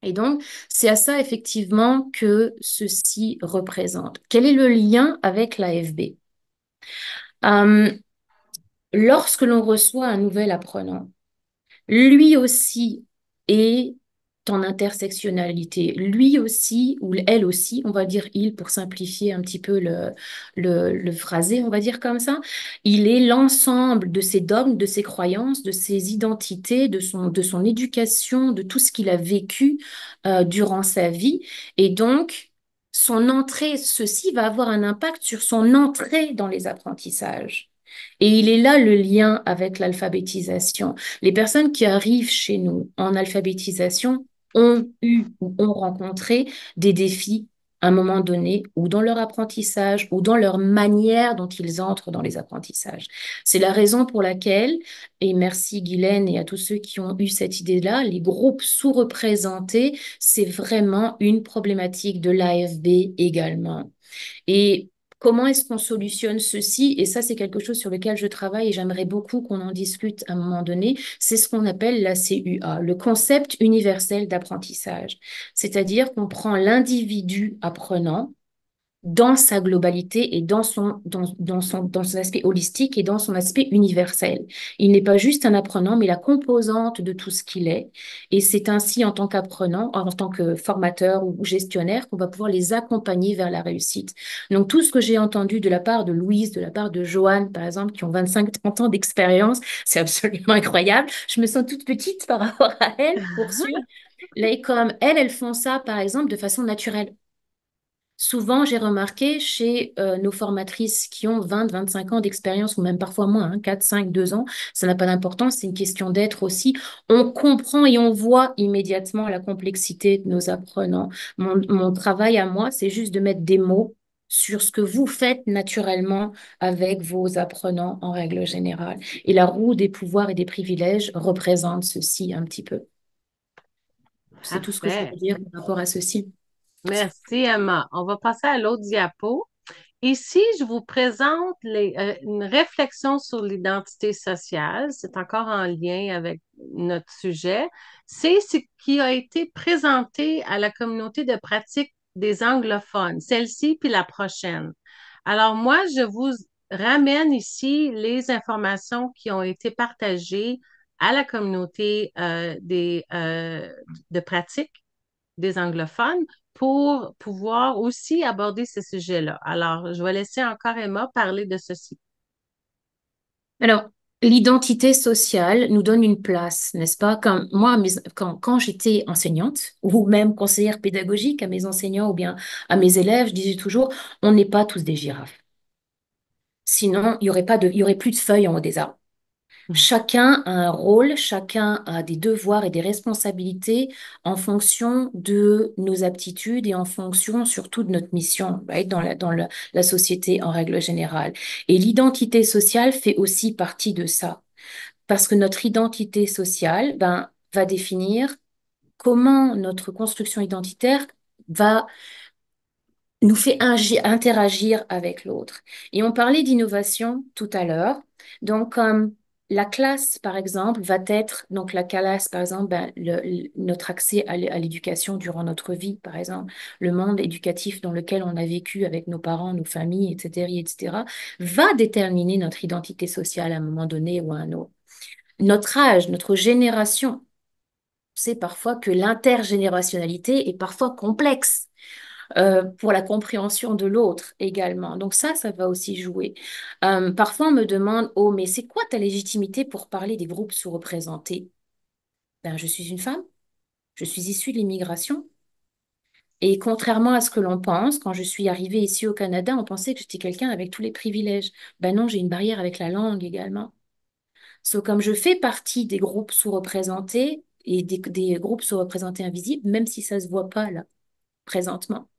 Et donc, c'est à ça effectivement que ceci représente. Quel est le lien avec l'AFB? Lorsque l'on reçoit un nouvel apprenant, lui aussi est en intersectionnalité. Lui aussi, ou elle aussi, on va dire il pour simplifier un petit peu le phrasé, on va dire comme ça. Il est l'ensemble de ses dogmes, de ses croyances, de ses identités, de son éducation, de tout ce qu'il a vécu durant sa vie. Et donc, son entrée, ceci va avoir un impact sur son entrée dans les apprentissages. Et il est là le lien avec l'alphabétisation. Les personnes qui arrivent chez nous en alphabétisation ont eu ou ont rencontré des défis à un moment donné, ou dans leur apprentissage, ou dans leur manière dont ils entrent dans les apprentissages. C'est la raison pour laquelle, et merci Guylaine et à tous ceux qui ont eu cette idée-là, les groupes sous-représentés, c'est vraiment une problématique de l'AFB également. Et comment est-ce qu'on solutionne ceci? Et ça, c'est quelque chose sur lequel je travaille et j'aimerais beaucoup qu'on en discute à un moment donné. C'est ce qu'on appelle la CUA, le concept universel d'apprentissage. C'est-à-dire qu'on prend l'individu apprenant dans sa globalité et dans son aspect holistique et dans son aspect universel. Il n'est pas juste un apprenant, mais la composante de tout ce qu'il est. Et c'est ainsi, en tant qu'apprenant, en tant que formateur ou gestionnaire, qu'on va pouvoir les accompagner vers la réussite. Donc, tout ce que j'ai entendu de la part de Louise, de la part de Joanne, par exemple, qui ont 25-30 ans d'expérience, c'est absolument incroyable. Je me sens toute petite par rapport à elles, pour sûr. Là, et comme elles font ça, par exemple, de façon naturelle. Souvent, j'ai remarqué chez nos formatrices qui ont 20-25 ans d'expérience, ou même parfois moins, hein, 4, 5, 2 ans, ça n'a pas d'importance, c'est une question d'être aussi. On comprend et on voit immédiatement la complexité de nos apprenants. Mon travail à moi, c'est juste de mettre des mots sur ce que vous faites naturellement avec vos apprenants en règle générale. Et la roue des pouvoirs et des privilèges représente ceci un petit peu. C'est tout ce que je Parfait. veux dire par rapport à ceci. Merci, Emma. On va passer à l'autre diapo. Ici, je vous présente une réflexion sur l'identité sociale. C'est encore en lien avec notre sujet. C'est ce qui a été présenté à la communauté de pratique des anglophones, celle-ci puis la prochaine. Alors, moi, je vous ramène ici les informations qui ont été partagées à la communauté de pratique des anglophones pour pouvoir aussi aborder ce sujet-là. Alors, je vais laisser encore Emma parler de ceci. Alors, l'identité sociale nous donne une place, n'est-ce pas? Comme moi, quand j'étais enseignante ou même conseillère pédagogique à mes enseignants ou bien à mes élèves, je disais toujours, on n'est pas tous des girafes. Sinon, il y aurait plus de feuilles en haut des arbres. Chacun a un rôle, chacun a des devoirs et des responsabilités en fonction de nos aptitudes et en fonction surtout de notre mission, right, dans la société en règle générale. Et l'identité sociale fait aussi partie de ça. Parce que notre identité sociale va définir comment notre construction identitaire va nous fait interagir avec l'autre. Et on parlait d'innovation tout à l'heure. Donc, la classe, par exemple, va être, donc la classe, par exemple, ben, notre accès à l'éducation durant notre vie, par exemple, le monde éducatif dans lequel on a vécu avec nos parents, nos familles, etc., va déterminer notre identité sociale à un moment donné ou à un autre. Notre âge, notre génération, c'est parfois que l'intergénérationnalité est parfois complexe pour la compréhension de l'autre également. Donc ça va aussi jouer. Parfois, on me demande, oh, mais c'est quoi ta légitimité pour parler des groupes sous-représentés? Ben, je suis une femme, je suis issue de l'immigration. Et contrairement à ce que l'on pense, quand je suis arrivée ici au Canada, on pensait que j'étais quelqu'un avec tous les privilèges. Ben non, j'ai une barrière avec la langue également. Comme je fais partie des groupes sous-représentés et des groupes sous-représentés invisibles, même si ça ne se voit pas là, présentement.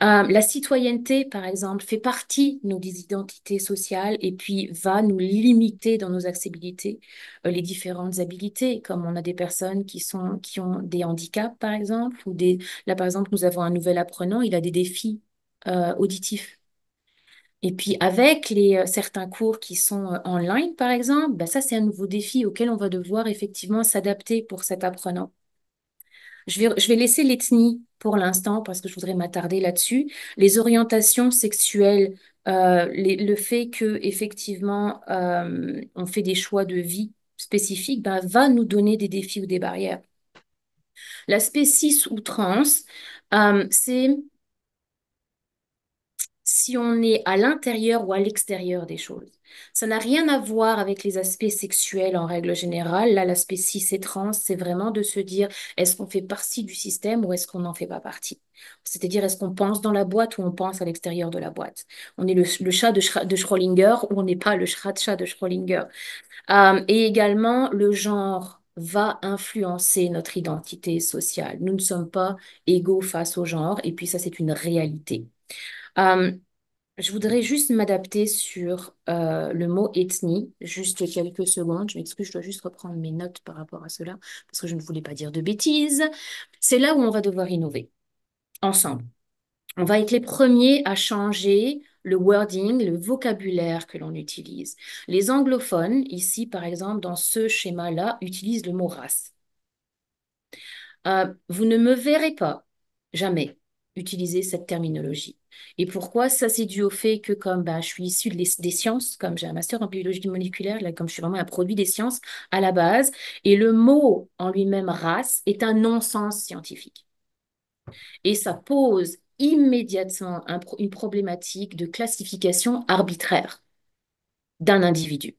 La citoyenneté, par exemple, fait partie de nos identités sociales et puis va nous limiter dans nos accessibilités, les différentes habilités, comme on a des personnes qui ont des handicaps, par exemple, là, par exemple, nous avons un nouvel apprenant, il a des défis auditifs. Et puis, avec certains cours qui sont online, par exemple, ben ça, c'est un nouveau défi auquel on va devoir effectivement s'adapter pour cet apprenant. Je vais laisser l'ethnie pour l'instant parce que je voudrais m'attarder là-dessus. Les orientations sexuelles, le fait que effectivement on fait des choix de vie spécifiques, ben, va nous donner des défis ou des barrières. L'aspect cis ou trans, c'est si on est à l'intérieur ou à l'extérieur des choses. Ça n'a rien à voir avec les aspects sexuels en règle générale. Là, l'aspect cis et trans, c'est vraiment de se dire, est-ce qu'on fait partie du système ou est-ce qu'on n'en fait pas partie? C'est-à-dire, est-ce qu'on pense dans la boîte ou on pense à l'extérieur de la boîte? On est le chat de Schrödinger ou on n'est pas le chat de Schrödinger? Et également, le genre va influencer notre identité sociale. Nous ne sommes pas égaux face au genre et puis ça, c'est une réalité. Je voudrais juste m'adapter sur le mot ethnie, juste quelques secondes. Je m'excuse, je dois juste reprendre mes notes par rapport à cela, parce que je ne voulais pas dire de bêtises. C'est là où on va devoir innover, ensemble. On va être les premiers à changer le wording, le vocabulaire que l'on utilise. Les anglophones, ici par exemple, dans ce schéma-là, utilisent le mot race. Vous ne me verrez pas, jamais, utiliser cette terminologie. Et pourquoi? Ça, c'est dû au fait que comme je suis issue des sciences, comme j'ai un master en biologie moléculaire, là, comme je suis vraiment un produit des sciences à la base, et le mot en lui-même race est un non-sens scientifique. Et ça pose immédiatement une problématique de classification arbitraire d'un individu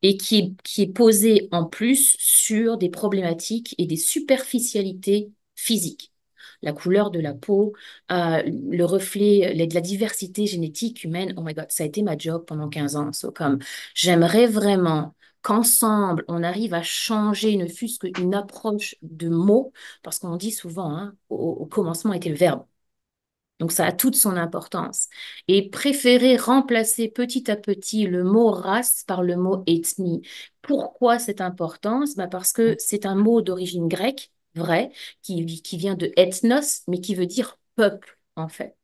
et qui est posé en plus sur des problématiques et des superficialités physiques. La couleur de la peau, le reflet de la diversité génétique humaine. Oh my God, ça a été ma job pendant 15 ans. Comme j'aimerais vraiment qu'ensemble, on arrive à changer ne fût-ce qu'une approche de mots, parce qu'on dit souvent, hein, au commencement était le verbe. Donc, ça a toute son importance. Et préférer remplacer petit à petit le mot race par le mot ethnie. Pourquoi cette importance? Parce que c'est un mot d'origine grecque, vrai, qui vient de ethnos, mais qui veut dire peuple, en fait.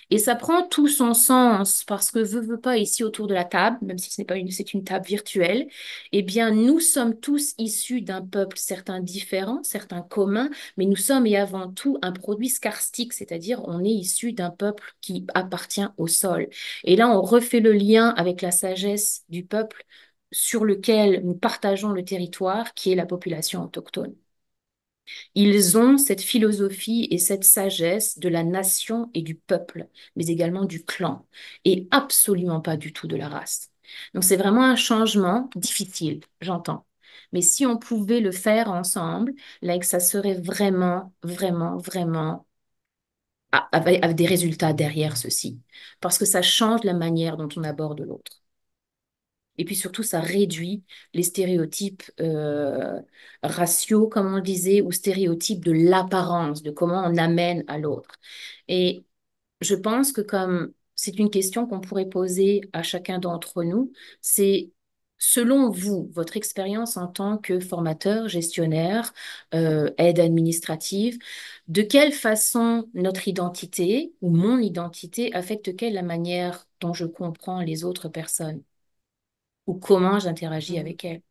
Et ça prend tout son sens parce que veut pas ici autour de la table, même si ce n'est pas c'est une table virtuelle, eh bien nous sommes tous issus d'un peuple, certains différents, certains communs, mais nous sommes et avant tout un produit scarstique, c'est-à-dire on est issu d'un peuple qui appartient au sol. Et là on refait le lien avec la sagesse du peuple sur lequel nous partageons le territoire, qui est la population autochtone. Ils ont cette philosophie et cette sagesse de la nation et du peuple, mais également du clan, et absolument pas du tout de la race. Donc c'est vraiment un changement difficile, j'entends. Mais si on pouvait le faire ensemble, là, ça serait vraiment, vraiment, vraiment avec des résultats derrière ceci. Parce que ça change la manière dont on aborde l'autre. Et puis surtout, ça réduit les stéréotypes raciaux, comme on disait, ou stéréotypes de l'apparence, de comment on amène à l'autre. Et je pense que comme c'est une question qu'on pourrait poser à chacun d'entre nous, c'est selon vous, votre expérience en tant que formateur, gestionnaire, aide administrative, de quelle façon notre identité ou mon identité affecte-t-elle la manière dont je comprends les autres personnes ou comment j'interagis avec elles?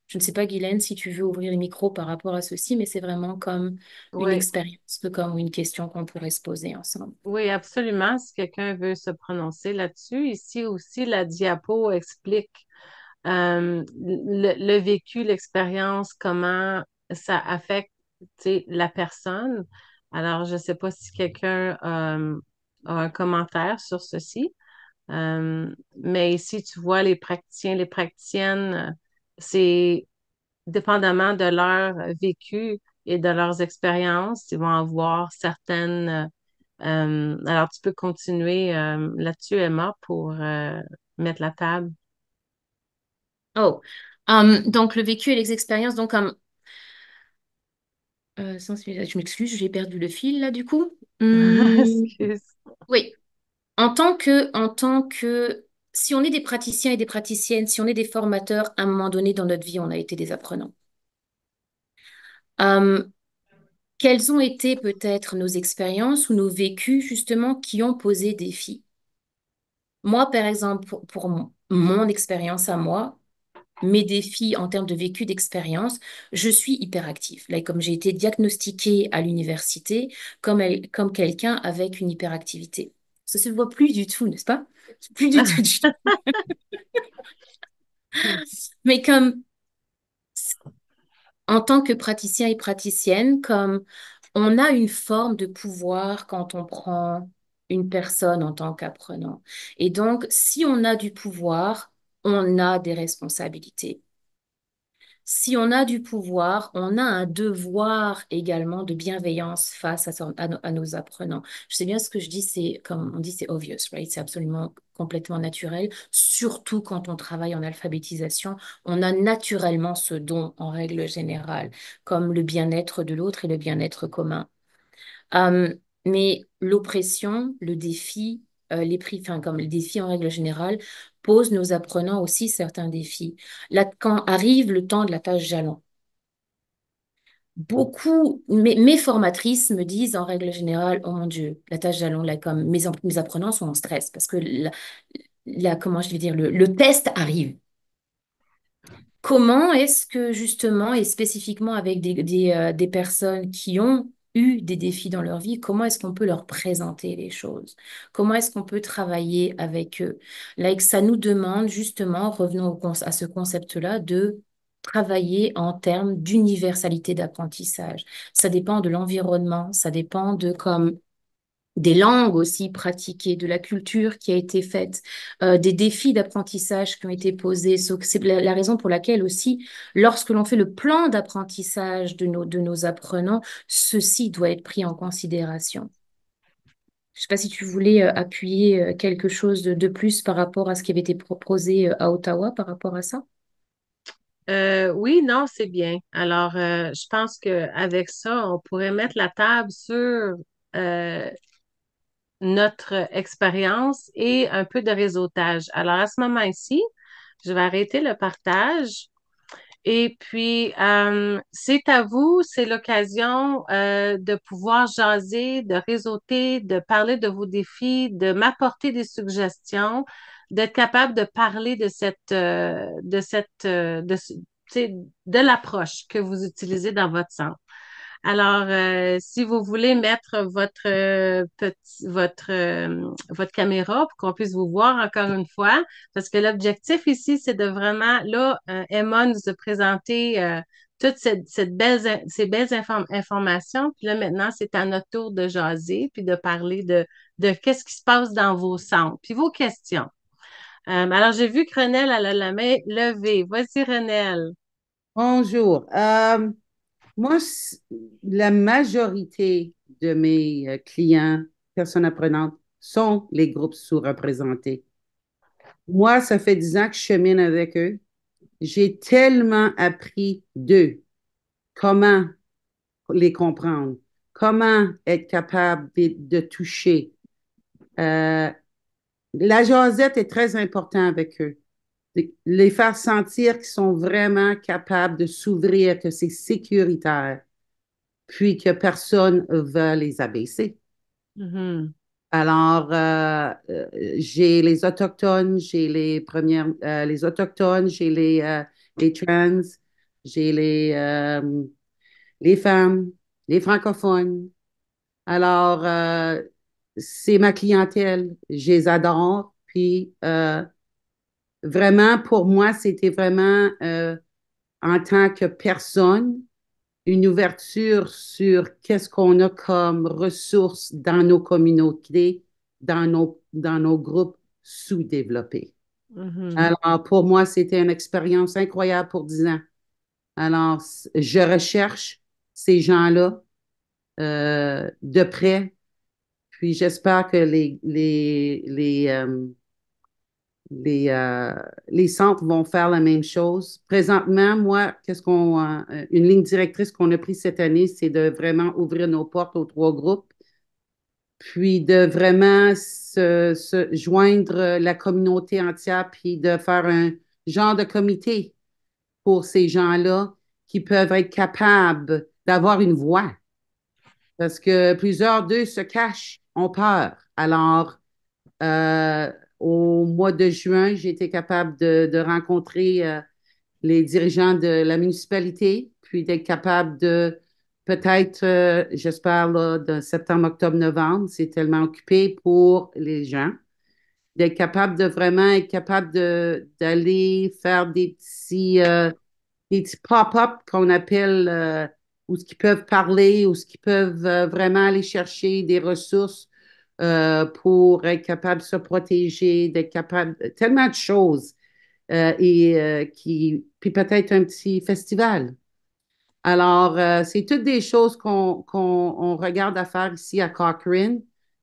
Je ne sais pas, Guylaine, si tu veux ouvrir le micro par rapport à ceci, mais c'est vraiment comme une Oui, expérience, comme une question qu'on pourrait se poser ensemble. oui, absolument. Si quelqu'un veut se prononcer là-dessus, ici aussi, la diapo explique le vécu, l'expérience, comment ça affecte, tu sais, la personne. Alors, je ne sais pas si quelqu'un a un commentaire sur ceci. Mais ici, tu vois, les praticiens, les praticiennes, c'est dépendamment de leur vécu et de leurs expériences, ils vont avoir certaines. Alors, tu peux continuer là-dessus, Emma, pour mettre la table. Oh, donc le vécu et les expériences, donc je m'excuse, j'ai perdu le fil là du coup. Excuse. Oui, en tant que, si on est des praticiens et des praticiennes, si on est des formateurs, à un moment donné dans notre vie, on a été des apprenants. Euh, Quelles ont été peut-être nos expériences ou nos vécus justement qui ont posé défi? Moi, par exemple, pour mon expérience à moi, mes défis en termes de vécu d'expérience, je suis hyperactive. Là, comme j'ai été diagnostiquée à l'université comme quelqu'un avec une hyperactivité. Ça se voit plus du tout, n'est-ce pas? Plus du tout. Mais comme en tant que praticien et praticienne, comme on a une forme de pouvoir quand on prend une personne en tant qu'apprenant. Et donc, si on a du pouvoir, on a des responsabilités. Si on a du pouvoir, on a un devoir également de bienveillance face à nos apprenants. Je sais bien ce que je dis, c'est comme on dit, c'est obvious, right? C'est absolument complètement naturel, surtout quand on travaille en alphabétisation. On a naturellement ce don en règle générale, comme le bien-être de l'autre et le bien-être commun. Euh, mais l'oppression, le défi, les prix, enfin, comme les défis en règle générale, posent nos apprenants aussi certains défis. Là, quand arrive le temps de la tâche jalon, mes formatrices me disent en règle générale, oh mon Dieu, la tâche jalon, là, comme mes apprenants sont en stress parce que comment je vais dire, le test arrive. Comment est-ce que justement, et spécifiquement avec des personnes qui ont eu des défis dans leur vie, comment est-ce qu'on peut leur présenter les choses? Comment est-ce qu'on peut travailler avec eux? Là, ça nous demande justement, revenons à ce concept-là, de travailler en termes d'universalité d'apprentissage. Ça dépend de l'environnement, ça dépend de comme des langues aussi pratiquées, de la culture qui a été faite, des défis d'apprentissage qui ont été posés. C'est la raison pour laquelle aussi, lorsque l'on fait le plan d'apprentissage de nos apprenants, ceci doit être pris en considération. Je ne sais pas si tu voulais appuyer quelque chose de plus par rapport à ce qui avait été proposé à Ottawa par rapport à ça. Oui, non, c'est bien. Alors, je pense qu'avec ça, on pourrait mettre la table sur euh, notre expérience et un peu de réseautage. Alors, à ce moment-ci, je vais arrêter le partage. Et puis, c'est à vous, c'est l'occasion de pouvoir jaser, de réseauter, de parler de vos défis, de m'apporter des suggestions, d'être capable de parler tu sais, de l'approche que vous utilisez dans votre centre. Alors, si vous voulez mettre votre caméra pour qu'on puisse vous voir encore une fois, parce que l'objectif ici, c'est de vraiment, là, Emma nous a présenté toutes ces belles informations. Puis là, maintenant, c'est à notre tour de jaser, puis de parler de qu'est-ce qui se passe dans vos centres, puis vos questions. Alors, j'ai vu que Renelle a la main levée. Vas-y, Renelle. Bonjour. Moi, la majorité de mes clients, personnes apprenantes, sont les groupes sous-représentés. Moi, ça fait 10 ans que je chemine avec eux. J'ai tellement appris d'eux, comment les comprendre, comment être capable de toucher. La jasette est très importante avec eux. les faire sentir qu'ils sont vraiment capables de s'ouvrir, que c'est sécuritaire, puis que personne ne veut les abaisser. Mhm. Alors, j'ai les Autochtones, j'ai les Autochtones, j'ai les trans, j'ai les femmes, les francophones. Alors, c'est ma clientèle, je les adore. Puis, vraiment, pour moi, c'était vraiment, en tant que personne, une ouverture sur qu'est-ce qu'on a comme ressources dans nos communautés, dans nos groupes sous-développés. Mhm. Alors, pour moi, c'était une expérience incroyable pour 10 ans. Alors, je recherche ces gens-là de près, puis j'espère que les centres vont faire la même chose. Présentement, moi, une ligne directrice qu'on a prise cette année, c'est de vraiment ouvrir nos portes aux 3 groupes, puis de vraiment se joindre la communauté entière, puis de faire un genre de comité pour ces gens-là qui peuvent être capables d'avoir une voix. Parce que plusieurs d'eux se cachent, ont peur. Alors, euh, au mois de juin, j'ai été capable de rencontrer les dirigeants de la municipalité, puis d'être capable de peut-être, j'espère, là, de septembre, octobre, novembre, c'est tellement occupé pour les gens, d'être capable de vraiment être capable d'aller faire des petits pop-up qu'on appelle, où ce qu'ils peuvent parler, où ce qu'ils peuvent vraiment aller chercher des ressources pour être capable de se protéger, d'être capable, tellement de choses. Puis peut-être un petit festival. Alors, c'est toutes des choses qu'on regarde à faire ici à Cochrane.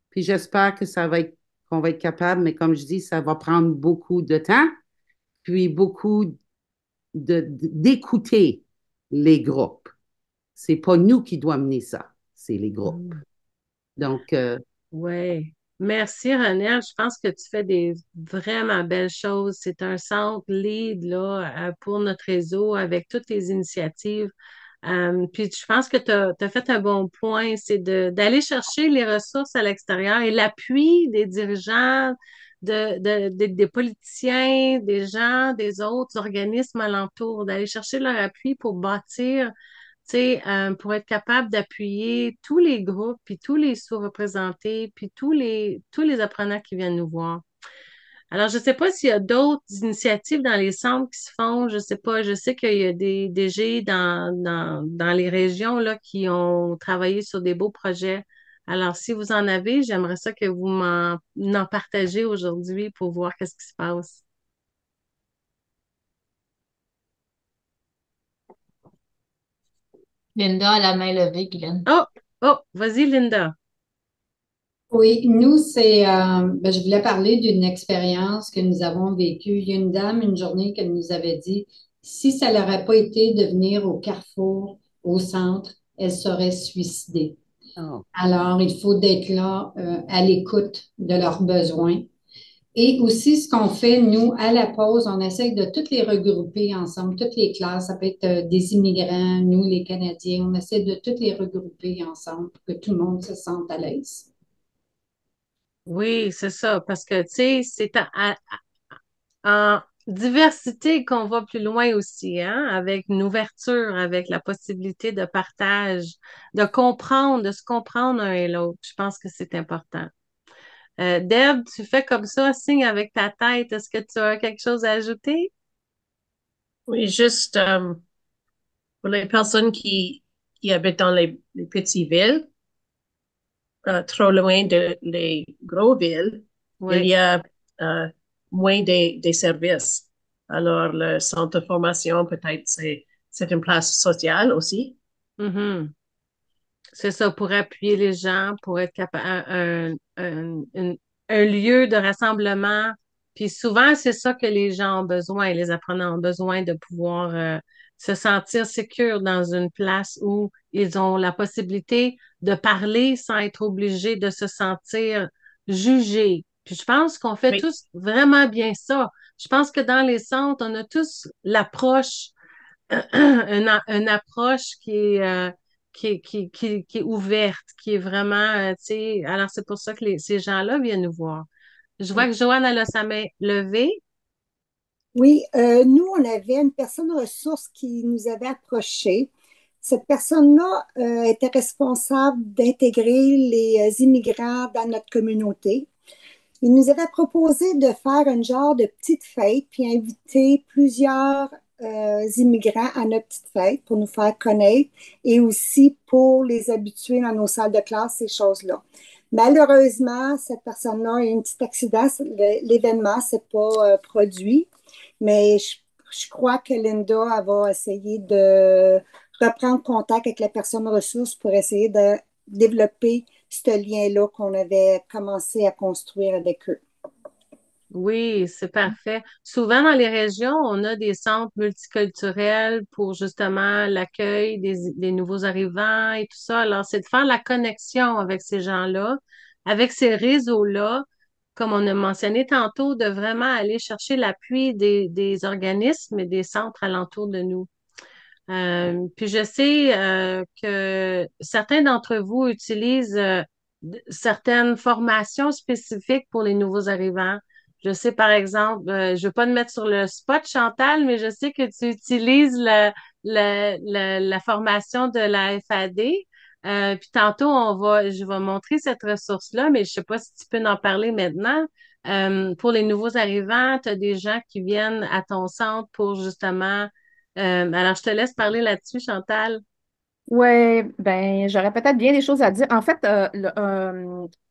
Puis j'espère que qu'on va être capable, mais comme je dis, ça va prendre beaucoup de temps, puis beaucoup d'écouter les groupes. C'est pas nous qui doit mener ça, c'est les groupes. Donc, Oui. Merci, René. Je pense que tu fais des vraiment belles choses. C'est un centre lead là, pour notre réseau avec toutes tes initiatives. Puis je pense que tu as fait un bon point, c'est d'aller chercher les ressources à l'extérieur et l'appui des dirigeants, des politiciens, des gens, des autres organismes alentours, d'aller chercher leur appui pour bâtir, tu sais, pour être capable d'appuyer tous les groupes, puis tous les sous-représentés, puis tous les apprenants qui viennent nous voir. Alors, je ne sais pas s'il y a d'autres initiatives dans les centres qui se font. Je ne sais pas. Je sais qu'il y a des DG dans les régions là, qui ont travaillé sur des beaux projets. Alors, si vous en avez, j'aimerais ça que vous m'en partagez aujourd'hui pour voir qu'est-ce qui se passe. Linda a la main levée, Guylaine. Oh, oh, vas-y, Linda. Oui, nous, je voulais parler d'une expérience que nous avons vécue. Il y a une dame, une journée, qu'elle nous avait dit, si ça n'aurait pas été de venir au Carrefour, au centre, elle serait suicidée. oh. Alors, il faut d'être là, à l'écoute de leurs besoins. Et aussi, ce qu'on fait, nous, à la pause, on essaye de toutes les regrouper ensemble, toutes les classes. Ça peut être des immigrants, nous, les Canadiens. On essaie de toutes les regrouper ensemble pour que tout le monde se sente à l'aise. Oui, c'est ça, parce que, tu sais, c'est en diversité qu'on va plus loin aussi, hein, avec une ouverture, avec la possibilité de partage, de se comprendre un et l'autre. Je pense que c'est important. Deb, tu fais comme ça, signe avec ta tête. Est-ce que tu as quelque chose à ajouter? Oui, juste pour les personnes qui habitent dans les petites villes, trop loin de les grosses villes, il Oui. y a moins des services. Alors, le centre de formation, peut-être, c'est une place sociale aussi. Mhm. C'est ça, pour appuyer les gens, pour être capable, un lieu de rassemblement. Puis souvent, c'est ça que les gens ont besoin, les apprenants ont besoin de pouvoir se sentir sécures dans une place où ils ont la possibilité de parler sans être obligés de se sentir jugés. Puis je pense qu'on fait Oui. tous vraiment bien ça. Je pense que dans les centres, on a tous l'approche, une approche qui est ouverte, qui est vraiment, tu sais, alors c'est pour ça que ces gens-là viennent nous voir. Je vois que Joanne, elle a sa main levée. Oui, nous, on avait une personne ressource qui nous avait approchés. Cette personne-là était responsable d'intégrer les immigrants dans notre communauté. Il nous avait proposé de faire un genre de petite fête, puis inviter plusieurs immigrants à notre petite fête pour nous faire connaître et aussi pour les habituer dans nos salles de classe, ces choses-là. Malheureusement, cette personne-là a eu un petit accident, l'événement ne s'est pas produit, mais je crois que Linda elle va essayer de reprendre contact avec la personne ressource pour essayer de développer ce lien-là qu'on avait commencé à construire avec eux. Oui, c'est parfait. Souvent dans les régions, on a des centres multiculturels pour justement l'accueil des nouveaux arrivants et tout ça. Alors, c'est de faire la connexion avec ces gens-là, avec ces réseaux-là, comme on a mentionné tantôt, de vraiment aller chercher l'appui des organismes et des centres alentours de nous. Puis je sais que certains d'entre vous utilisent certaines formations spécifiques pour les nouveaux arrivants. Je sais par exemple, je ne veux pas te mettre sur le spot, Chantal, mais je sais que tu utilises la formation de la FAD. Puis tantôt, je vais montrer cette ressource-là, mais je ne sais pas si tu peux en parler maintenant. Pour les nouveaux arrivants, tu as des gens qui viennent à ton centre pour justement alors, je te laisse parler là-dessus, Chantal. Oui, ben, j'aurais peut-être bien des choses à dire. En fait,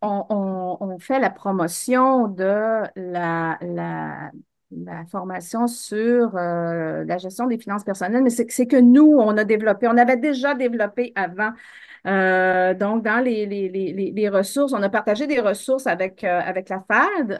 on fait la promotion de la formation sur la gestion des finances personnelles, mais c'est que nous, on avait déjà développé avant. Donc, dans les ressources, on a partagé des ressources avec la FAD,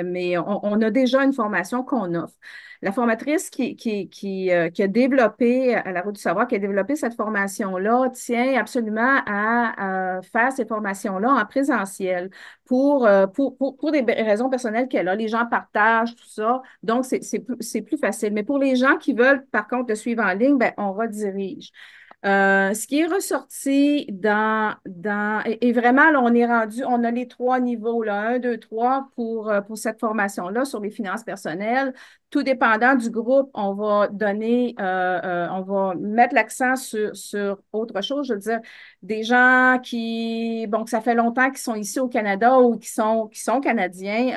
mais on a déjà une formation qu'on offre. La formatrice qui a développé, à la Route du Savoir, qui a développé cette formation-là, tient absolument à faire ces formations-là en présentiel pour des raisons personnelles qu'elle a. Les gens partagent tout ça, donc c'est plus facile. Mais pour les gens qui veulent, par contre, le suivre en ligne, ben, on redirige. Ce qui est ressorti et vraiment, là, on est rendu, on a les 3 niveaux, là, 1, 2, 3 pour cette formation-là sur les finances personnelles. Tout dépendant du groupe, on va on va mettre l'accent sur autre chose. Je veux dire, des gens que ça fait longtemps qu'ils sont ici au Canada ou qui sont Canadiens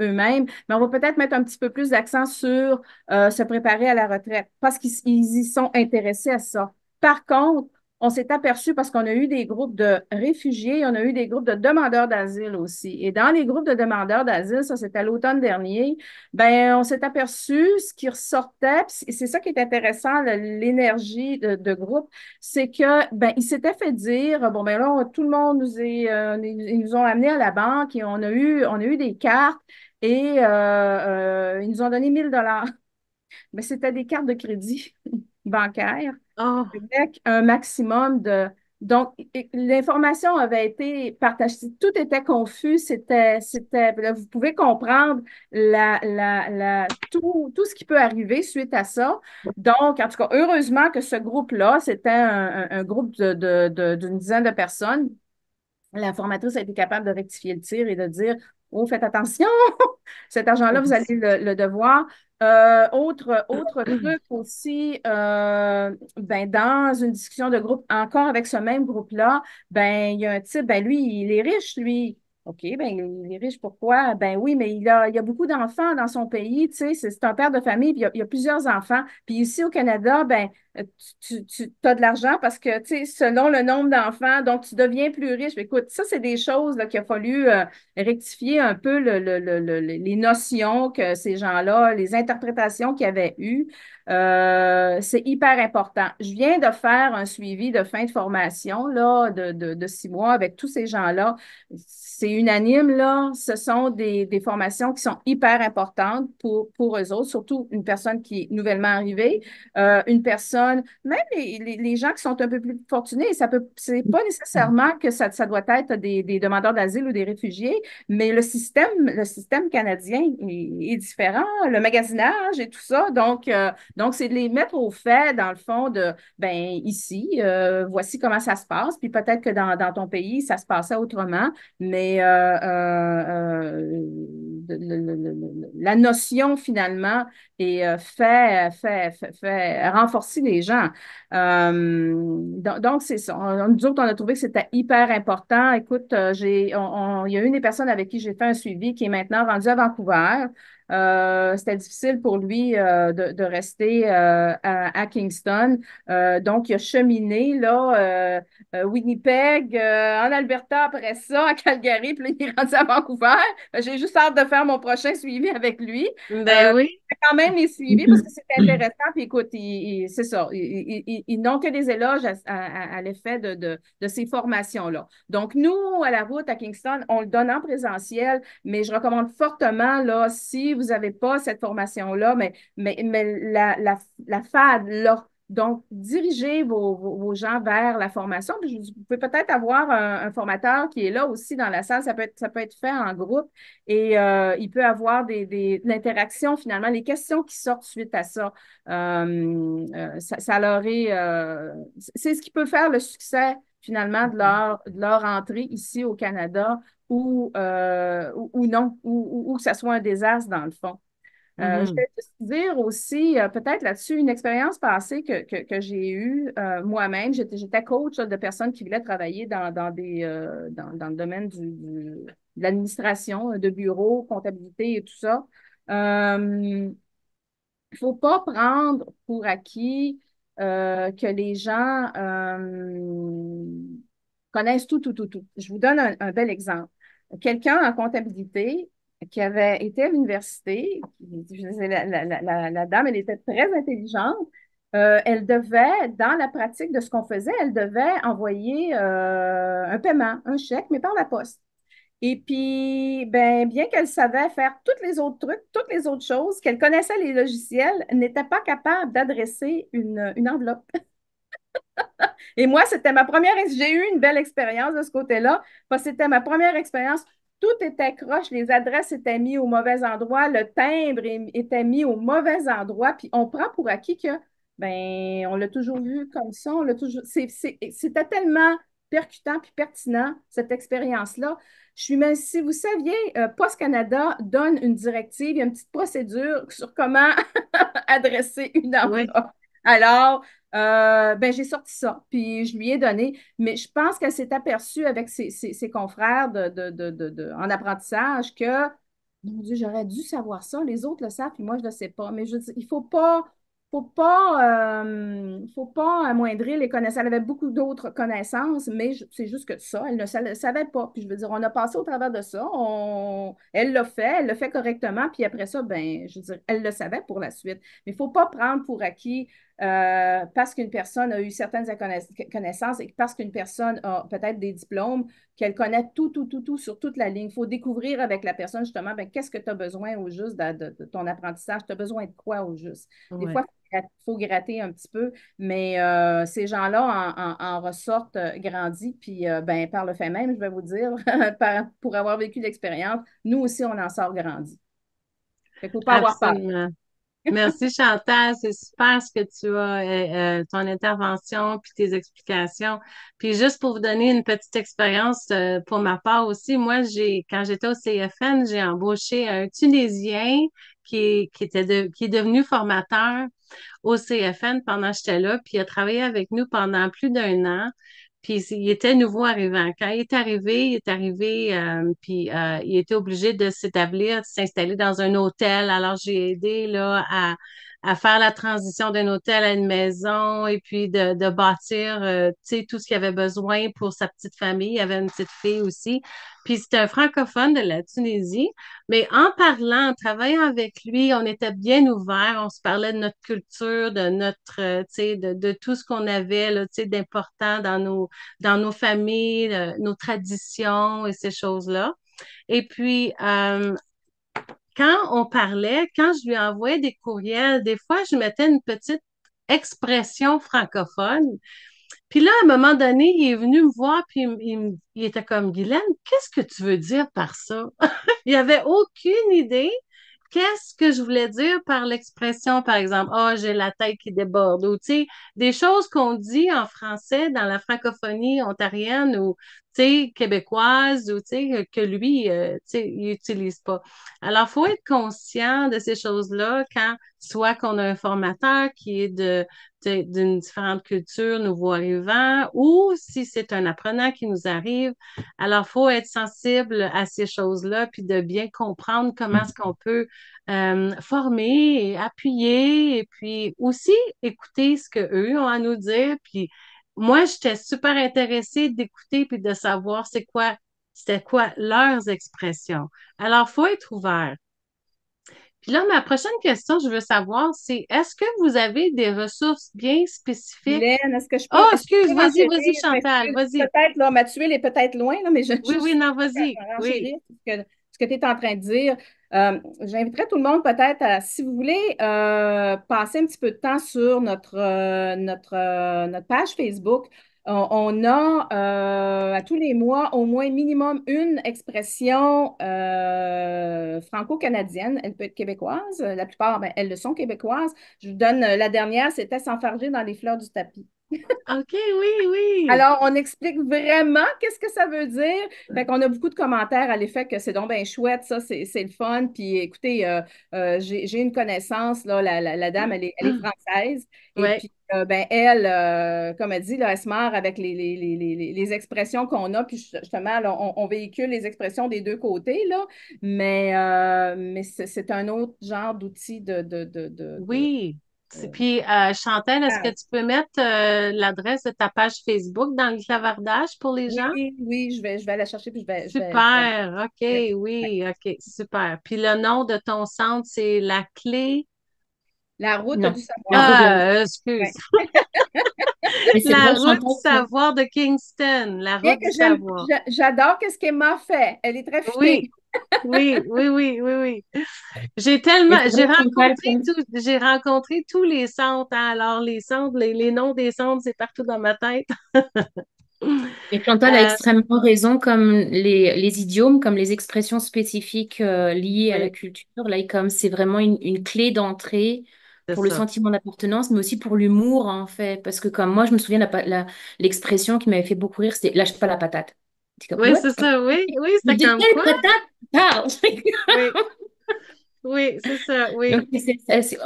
eux-mêmes, mais on va peut-être mettre un petit peu plus d'accent sur se préparer à la retraite parce qu'ils y sont intéressés à ça. Par contre, on s'est aperçu parce qu'on a eu des groupes de réfugiés, on a eu des groupes de demandeurs d'asile aussi. Et dans les groupes de demandeurs d'asile, ça c'était l'automne dernier, ben on s'est aperçu ce qui ressortait, puis c'est ça qui est intéressant, l'énergie de groupe, c'est que ben ils s'étaient fait dire bon ben là tout le monde ils nous ont amenés à la banque et on a eu des cartes et ils nous ont donné 1 000 $. Mais c'était des cartes de crédit bancaires avec un maximum de... Donc, l'information avait été partagée. Tout était confus. Là, vous pouvez comprendre tout ce qui peut arriver suite à ça. Donc, en tout cas, heureusement que ce groupe-là, c'était un groupe d'une dizaine de personnes. La formatrice a été capable de rectifier le tir et de dire, oh, faites attention, cet argent-là, vous allez le devoir. Autre truc aussi, ben, dans une discussion de groupe, encore avec ce même groupe-là, ben, il y a un type, ben, lui, il est riche, lui. OK, ben, il est riche, pourquoi? Ben oui, mais il y a beaucoup d'enfants dans son pays, tu sais, c'est un père de famille, puis il y a plusieurs enfants. Puis ici au Canada, ben, tu as de l'argent parce que, tu sais, selon le nombre d'enfants, donc tu deviens plus riche. Écoute, ça, c'est des choses qu'il a fallu rectifier un peu les notions que ces gens-là, les interprétations qu'ils avaient eues. C'est hyper important. Je viens de faire un suivi de fin de formation là, de 6 mois avec tous ces gens-là. C'est unanime, là. Ce sont des formations qui sont hyper importantes pour eux autres, surtout une personne qui est nouvellement arrivée, une personne personnes, même les gens qui sont un peu plus fortunés, c'est pas nécessairement que ça doit être des demandeurs d'asile ou des réfugiés, mais le système canadien est différent, le magasinage et tout ça. Donc c'est de les mettre au fait, dans le fond, ben ici, voici comment ça se passe, puis peut-être que dans ton pays, ça se passait autrement, mais la notion, finalement, et fait renforcer les gens. Donc, c'est ça. Nous autres, on a trouvé que c'était hyper important. Écoute, il y a une des personnes avec qui j'ai fait un suivi qui est maintenant rendue à Vancouver. C'était difficile pour lui de rester à Kingston. Donc, il a cheminé là, Winnipeg, en Alberta après ça, à Calgary, puis là, il est rendu à Vancouver. J'ai juste hâte de faire mon prochain suivi avec lui. Ben oui. Quand même les suivis parce que c'est intéressant. Puis écoute, c'est ça. Ils n'ont que des éloges à l'effet de ces formations-là. Donc, nous, à la route à Kingston, on le donne en présentiel, mais je recommande fortement, là, si vous n'avez pas cette formation-là, mais la FAD, là, donc, dirigez vos gens vers la formation. Puis vous pouvez peut-être avoir un formateur qui est là aussi dans la salle. Ça peut être fait en groupe et il peut avoir de l'interaction finalement, les questions qui sortent suite à ça. Ça leur est. C'est ce qui peut faire le succès finalement de leur entrée ici au Canada ou non, ou que ça soit un désastre dans le fond. Je vais juste dire aussi, peut-être là-dessus, une expérience passée que j'ai eue moi-même. J'étais coach là, de personnes qui voulaient travailler dans le domaine de l'administration, de bureau, comptabilité et tout ça. Il ne faut pas prendre pour acquis que les gens connaissent tout, tout, tout, tout. Je vous donne un bel exemple. Quelqu'un en comptabilité qui avait été à l'université, la dame, elle était très intelligente. Elle devait, dans la pratique de ce qu'on faisait, elle devait envoyer un paiement, un chèque, mais par la poste. Et puis, ben, bien qu'elle savait faire tous les autres trucs, toutes les autres choses, qu'elle connaissait les logiciels, elle n'était pas capable d'adresser une enveloppe. Et moi, j'ai eu une belle expérience de ce côté-là, parce que c'était ma première expérience. Tout était croche, les adresses étaient mises au mauvais endroit, le timbre était mis au mauvais endroit, puis on prend pour acquis que, ben, on l'a toujours vu comme ça, c'était tellement percutant puis pertinent, cette expérience-là. Si vous saviez, Post Canada donne une directive, il y a une petite procédure sur comment adresser une Oui. enveloppe. Alors, ben, j'ai sorti ça, puis je lui ai donné. Mais je pense qu'elle s'est aperçue avec ses confrères en apprentissage que, mon Dieu, j'aurais dû savoir ça. Les autres le savent, puis moi, je ne le sais pas. Mais je dis, il ne faut pas amoindrir les connaissances. Elle avait beaucoup d'autres connaissances, mais c'est juste que ça, elle ne le savait pas. Puis je veux dire, on a passé au travers de ça. Elle l'a fait correctement, puis après ça, ben, je veux dire, elle le savait pour la suite. Mais il ne faut pas prendre pour acquis parce qu'une personne a eu certaines connaissances et parce qu'une personne a peut-être des diplômes, qu'elle connaît tout, tout, tout, tout sur toute la ligne. Il faut découvrir avec la personne justement, ben, qu'est-ce que tu as besoin au juste de ton apprentissage? Tu as besoin de quoi au juste? Des fois, il faut gratter un petit peu, mais ces gens-là en ressortent grandis. Puis, ben, par le fait même, je vais vous dire, pour avoir vécu l'expérience, nous aussi, on en sort grandis. Il ne faut pas avoir peur. Absolument. Merci Chantal, c'est super ce que tu as, ton intervention puis tes explications. Puis juste pour vous donner une petite expérience pour ma part aussi, moi quand j'étais au CFN, j'ai embauché un Tunisien qui est devenu formateur au CFN pendant que j'étais là, puis il a travaillé avec nous pendant plus d'1 an. Puis il était nouveau arrivant. Quand il est arrivé, puis il était obligé de s'établir, de s'installer dans un hôtel. Alors j'ai aidé là à faire la transition d'un hôtel à une maison et puis de bâtir, tu sais, tout ce qu'il avait besoin pour sa petite famille. Il avait une petite fille aussi. Puis c'était un francophone de la Tunisie. Mais en parlant, en travaillant avec lui, on était bien ouverts. On se parlait de notre culture, de notre, tu sais, de tout ce qu'on avait là, tu sais, d'important dans nos familles, nos traditions et ces choses-là. Et puis, quand on parlait, quand je lui envoyais des courriels, des fois, je mettais une petite expressions francophones. Puis là, à un moment donné, il est venu me voir, puis il était comme, Guylaine, qu'est-ce que tu veux dire par ça? Il avait aucune idée. Qu'est-ce que je voulais dire par l'expression, par exemple, ah, j'ai la tête qui déborde, ou tu sais, des choses qu'on dit en français dans la francophonie ontarienne ou tu sais, québécoise, ou tu sais, que lui, tu sais, il n'utilise pas. Alors, il faut être conscient de ces choses-là quand soit qu'on a un formateur qui est d'une différente culture, nouveau arrivant, ou si c'est un apprenant qui nous arrive. Alors, il faut être sensible à ces choses-là, puis de bien comprendre comment est-ce qu'on peut former et appuyer, et puis aussi écouter ce qu'eux ont à nous dire. Puis moi, j'étais super intéressée d'écouter puis de savoir c'était quoi leurs expressions. Alors, il faut être ouvert. Puis là, ma prochaine question, je veux savoir, c'est est-ce que vous avez des ressources bien spécifiques? Guylaine, est-ce que je peux, Oh, est-ce que je excuse, peux vas-y, renchérir? Je Chantal, m'excuse. vas-y. Peut-être, là, ma tuile est peut-être loin, là, mais je Oui, juste oui, non, vas-y. Oui. renchérir ce que tu es en train de dire. J'inviterais tout le monde peut-être à, si vous voulez, passer un petit peu de temps sur notre page Facebook. On a à tous les mois au moins minimum une expression franco-canadienne. Elle peut être québécoise. La plupart, ben, elles le sont québécoises. Je vous donne la dernière, c'était s'enfarger dans les fleurs du tapis. OK, oui, oui. Alors, on explique vraiment qu'est-ce que ça veut dire. Fait qu'on a beaucoup de commentaires à l'effet que c'est donc bien chouette, ça, c'est le fun. Puis écoutez, j'ai une connaissance, là, la dame, elle est française. Et Ouais. puis, ben, elle, comme elle dit, là, elle se marre avec les expressions qu'on a. Puis justement, là, on véhicule les expressions des deux côtés, là. Mais c'est un autre genre d'outil Oui. Puis, Chantal, est-ce que tu peux mettre l'adresse de ta page Facebook dans le clavardage pour les gens? Oui, oui, je vais la chercher puis Super, OK, ouais. oui, OK, super. Puis le nom de ton centre, c'est la clé. La route Non, du savoir. la route de la... Ah, excuse. Ouais. Mais c'est La bon, route Chantal, du savoir de Kingston, la Bien route que du savoir. j'adore ce qu'elle m'a fait. Elle est très Oui, fitée. oui, oui, oui, oui, oui. mais c'est vrai, Chantal, J'ai rencontré tous les centres, hein. Alors, les centres, les noms des centres, c'est partout dans ma tête. et Chantal a extrêmement raison, comme les idiomes, comme les expressions spécifiques liées à la Oui, culture. Là, comme c'est vraiment une clé d'entrée c'est pour le ça. sentiment d'appartenance, mais aussi pour l'humour, en fait. Parce que comme moi, je me souviens, l'expression qui m'avait fait beaucoup rire, c'était lâche pas la patate. C'est comme, Oui, what? c'est ça, oui, oui, Mais c'était de comme quelle quoi? patate tu parles? Oui, oui, c'est ça, oui. Donc,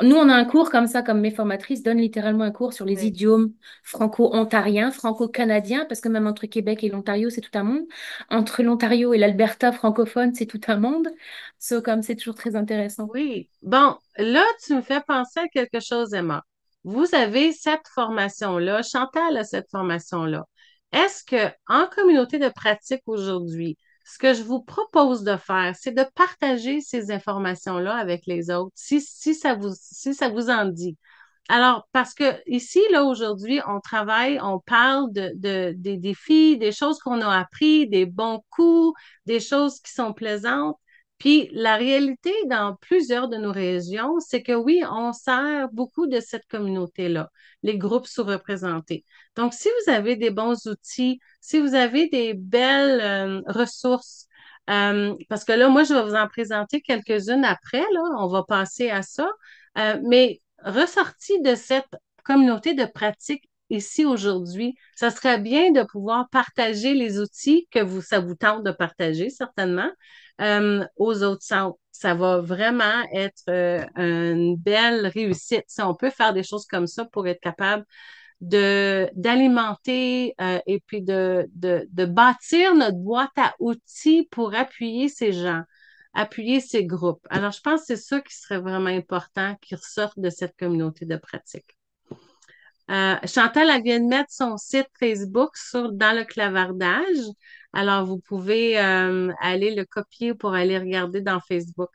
nous, on a un cours comme ça, comme mes formatrices donnent littéralement un cours sur les Oui. idiomes franco-ontariens, franco-canadiens, parce que même entre Québec et l'Ontario, c'est tout un monde. Entre l'Ontario et l'Alberta francophone, c'est tout un monde. Comme c'est toujours très intéressant. Oui. Bon, là, tu me fais penser à quelque chose, Emma. Vous avez cette formation-là, Chantal a cette formation-là. Est-ce que, en communauté de pratique aujourd'hui, ce que je vous propose de faire, c'est de partager ces informations-là avec les autres, si ça vous en dit. Alors, parce que ici, là, aujourd'hui, on travaille, on parle des défis, des choses qu'on a appris, des bons coups, des choses qui sont plaisantes. Puis la réalité dans plusieurs de nos régions, c'est que oui, on sert beaucoup de cette communauté-là, les groupes sous-représentés. Donc, si vous avez des bons outils, si vous avez des belles ressources, parce que là, moi, je vais vous en présenter quelques-unes après, là, on va passer à ça, mais ressorti de cette communauté de pratique ici aujourd'hui, ça serait bien de pouvoir partager les outils ça vous tente de partager, certainement aux autres centres. Ça va vraiment être une belle réussite. Si on peut faire des choses comme ça pour être capable d'alimenter et puis de bâtir notre boîte à outils pour appuyer ces gens, appuyer ces groupes. Alors, je pense que c'est ça qui serait vraiment important qui ressorte de cette communauté de pratique. Chantal, elle vient de mettre son site Facebook dans le clavardage. Alors, vous pouvez aller le copier pour aller regarder dans Facebook.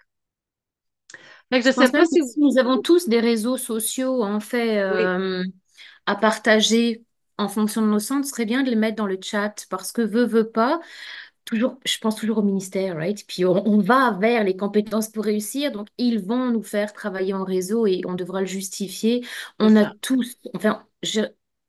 Fait que je Je ne sais pense pas même que si vous... si nous avons tous des réseaux sociaux, en fait, Oui, à partager en fonction de nos centres, ce serait bien de les mettre dans le chat parce que veut pas. je pense toujours au ministère, right? Puis on va vers les compétences pour réussir, donc ils vont nous faire travailler en réseau et on devra le justifier. C'est On a ça. tous, enfin,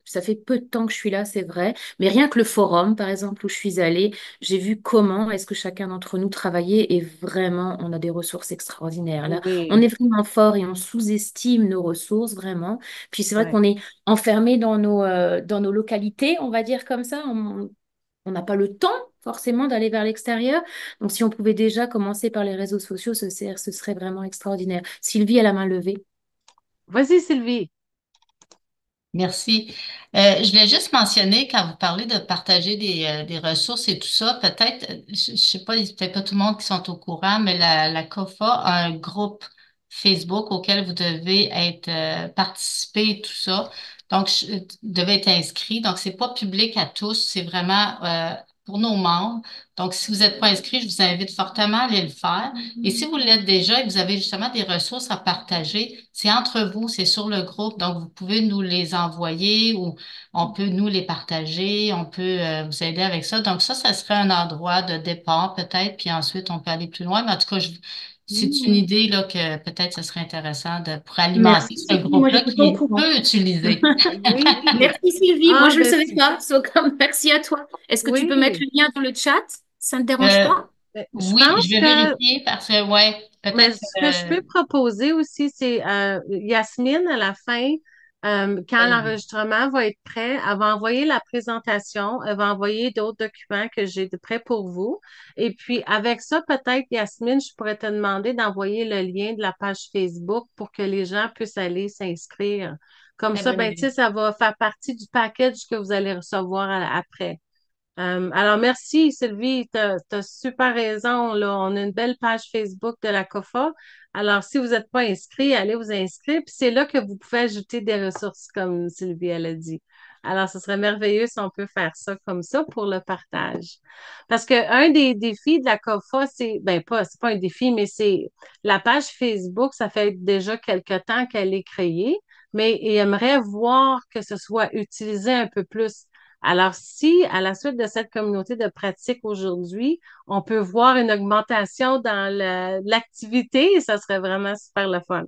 ça fait peu de temps que je suis là, c'est vrai, mais rien que le forum, par exemple, où je suis allée, j'ai vu comment est-ce que chacun d'entre nous travaillait et vraiment, on a des ressources extraordinaires. Là, on Oui, est vraiment fort et on sous-estime nos ressources, vraiment. Puis c'est vrai ouais. qu'on est enfermé dans nos localités, on va dire comme ça. On n'a pas le temps forcément d'aller vers l'extérieur. Donc, si on pouvait déjà commencer par les réseaux sociaux, ce serait vraiment extraordinaire. Sylvie a la main levée. Vas-y, Sylvie. Merci. Je voulais juste mentionner, quand vous parlez de partager des ressources et tout ça, peut-être, je ne sais pas, peut-être pas tout le monde qui sont au courant, mais la COFA a un groupe Facebook auquel vous devez être participer et tout ça. Donc, devez être inscrit. Donc, c'est pas public à tous, c'est vraiment pour nos membres. Donc, si vous n'êtes pas inscrit, je vous invite fortement à aller le faire. Et si vous l'êtes déjà et que vous avez justement des ressources à partager, c'est entre vous, c'est sur le groupe. Donc, vous pouvez nous les envoyer ou on peut nous les partager, on peut vous aider avec ça. Donc, ça serait un endroit de départ peut-être, puis ensuite, on peut aller plus loin. Mais en tout cas, c'est une idée là, que peut-être ce serait intéressant pour alimenter Merci ce Sylvie, moi groupe-là j'étais pas qui au est courant. peu utilisé. Oui. Merci Sylvie, moi Ah, je le ben, savais pas. Merci à toi. Est-ce que tu peux mettre oui. le lien dans le chat? Ça ne te dérange Euh, pas? Ben, je oui, je pense vais que vérifier parce que, ouais, mais peut-être. ce que je peux proposer aussi, c'est Yasmine, à la fin, quand l'enregistrement va être prêt, elle va envoyer la présentation, elle va envoyer d'autres documents que j'ai de prêts pour vous. Et puis, avec ça, peut-être, Yasmine, je pourrais te demander d'envoyer le lien de la page Facebook pour que les gens puissent aller s'inscrire. Comme Très ça, bonne ben, tu idée. sais, ça va faire partie du package que vous allez recevoir après. Alors, merci Sylvie, tu as super raison. Là, on a une belle page Facebook de la COFA. Alors, si vous n'êtes pas inscrit, allez vous inscrire. Puis c'est là que vous pouvez ajouter des ressources, comme Sylvie elle a dit. Alors, ce serait merveilleux si on peut faire ça comme ça pour le partage. Parce que un des défis de la COFA, c'est pas un défi, mais c'est la page Facebook, ça fait déjà quelque temps qu'elle est créée, mais il aimerait voir que ce soit utilisé un peu plus. Alors, si à la suite de cette communauté de pratique aujourd'hui, on peut voir une augmentation dans l'activité, ça serait vraiment super le fun.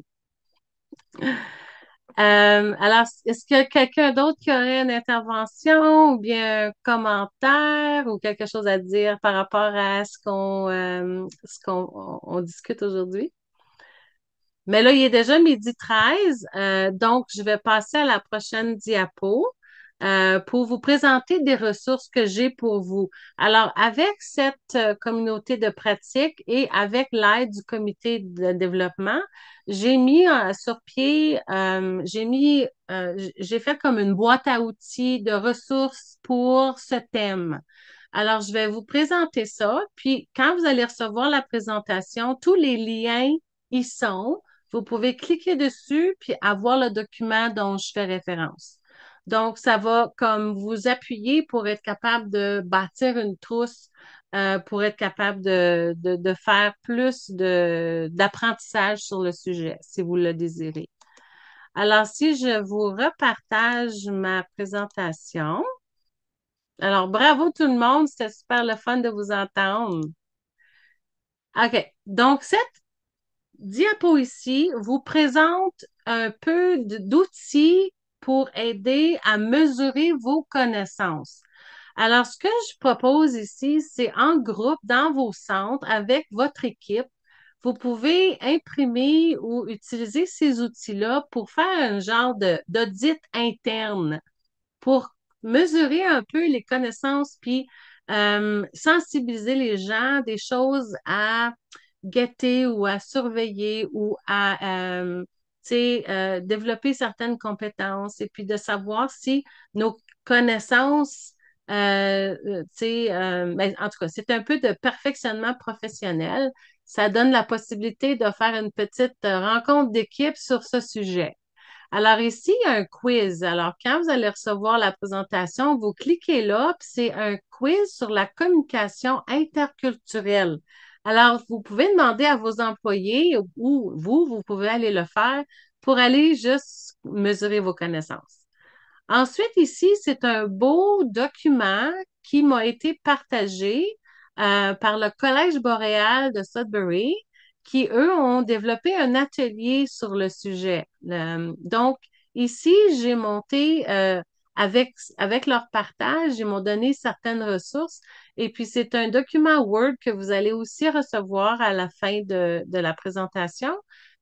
Alors, est-ce qu'il y a quelqu'un d'autre qui aurait une intervention ou bien un commentaire ou quelque chose à dire par rapport à ce qu'on discute aujourd'hui? Mais là, il est déjà 12h13, donc je vais passer à la prochaine diapo pour vous présenter des ressources que j'ai pour vous. Alors, avec cette communauté de pratique et avec l'aide du comité de développement, j'ai mis sur pied, j'ai fait comme une boîte à outils de ressources pour ce thème. Alors, je vais vous présenter ça, puis quand vous allez recevoir la présentation, tous les liens y sont. Vous pouvez cliquer dessus puis avoir le document dont je fais référence. Donc, ça va comme vous appuyer pour être capable de bâtir une trousse, pour être capable de faire plus d'apprentissage sur le sujet, si vous le désirez. Alors, si je vous repartage ma présentation. Alors, bravo tout le monde, c'était super le fun de vous entendre. OK. Donc, cette diapo ici vous présente un peu d'outils pour aider à mesurer vos connaissances. Alors, ce que je propose ici, c'est en groupe, dans vos centres, avec votre équipe, vous pouvez imprimer ou utiliser ces outils-là pour faire un genre d'audit interne, pour mesurer un peu les connaissances, puis sensibiliser les gens des choses à guetter ou à surveiller ou à développer certaines compétences et puis de savoir si nos connaissances, ben, en tout cas, c'est un peu de perfectionnement professionnel. Ça donne la possibilité de faire une petite rencontre d'équipe sur ce sujet. Alors ici, il y a un quiz. Alors, quand vous allez recevoir la présentation, vous cliquez là, puis c'est un quiz sur la communication interculturelle. Alors, vous pouvez demander à vos employés ou vous pouvez aller le faire pour aller juste mesurer vos connaissances. Ensuite, ici, c'est un beau document qui m'a été partagé par le Collège boréal de Sudbury, qui, eux, ont développé un atelier sur le sujet. Donc, ici, j'ai monté, avec leur partage, ils m'ont donné certaines ressources. Et puis, c'est un document Word que vous allez aussi recevoir à la fin de la présentation,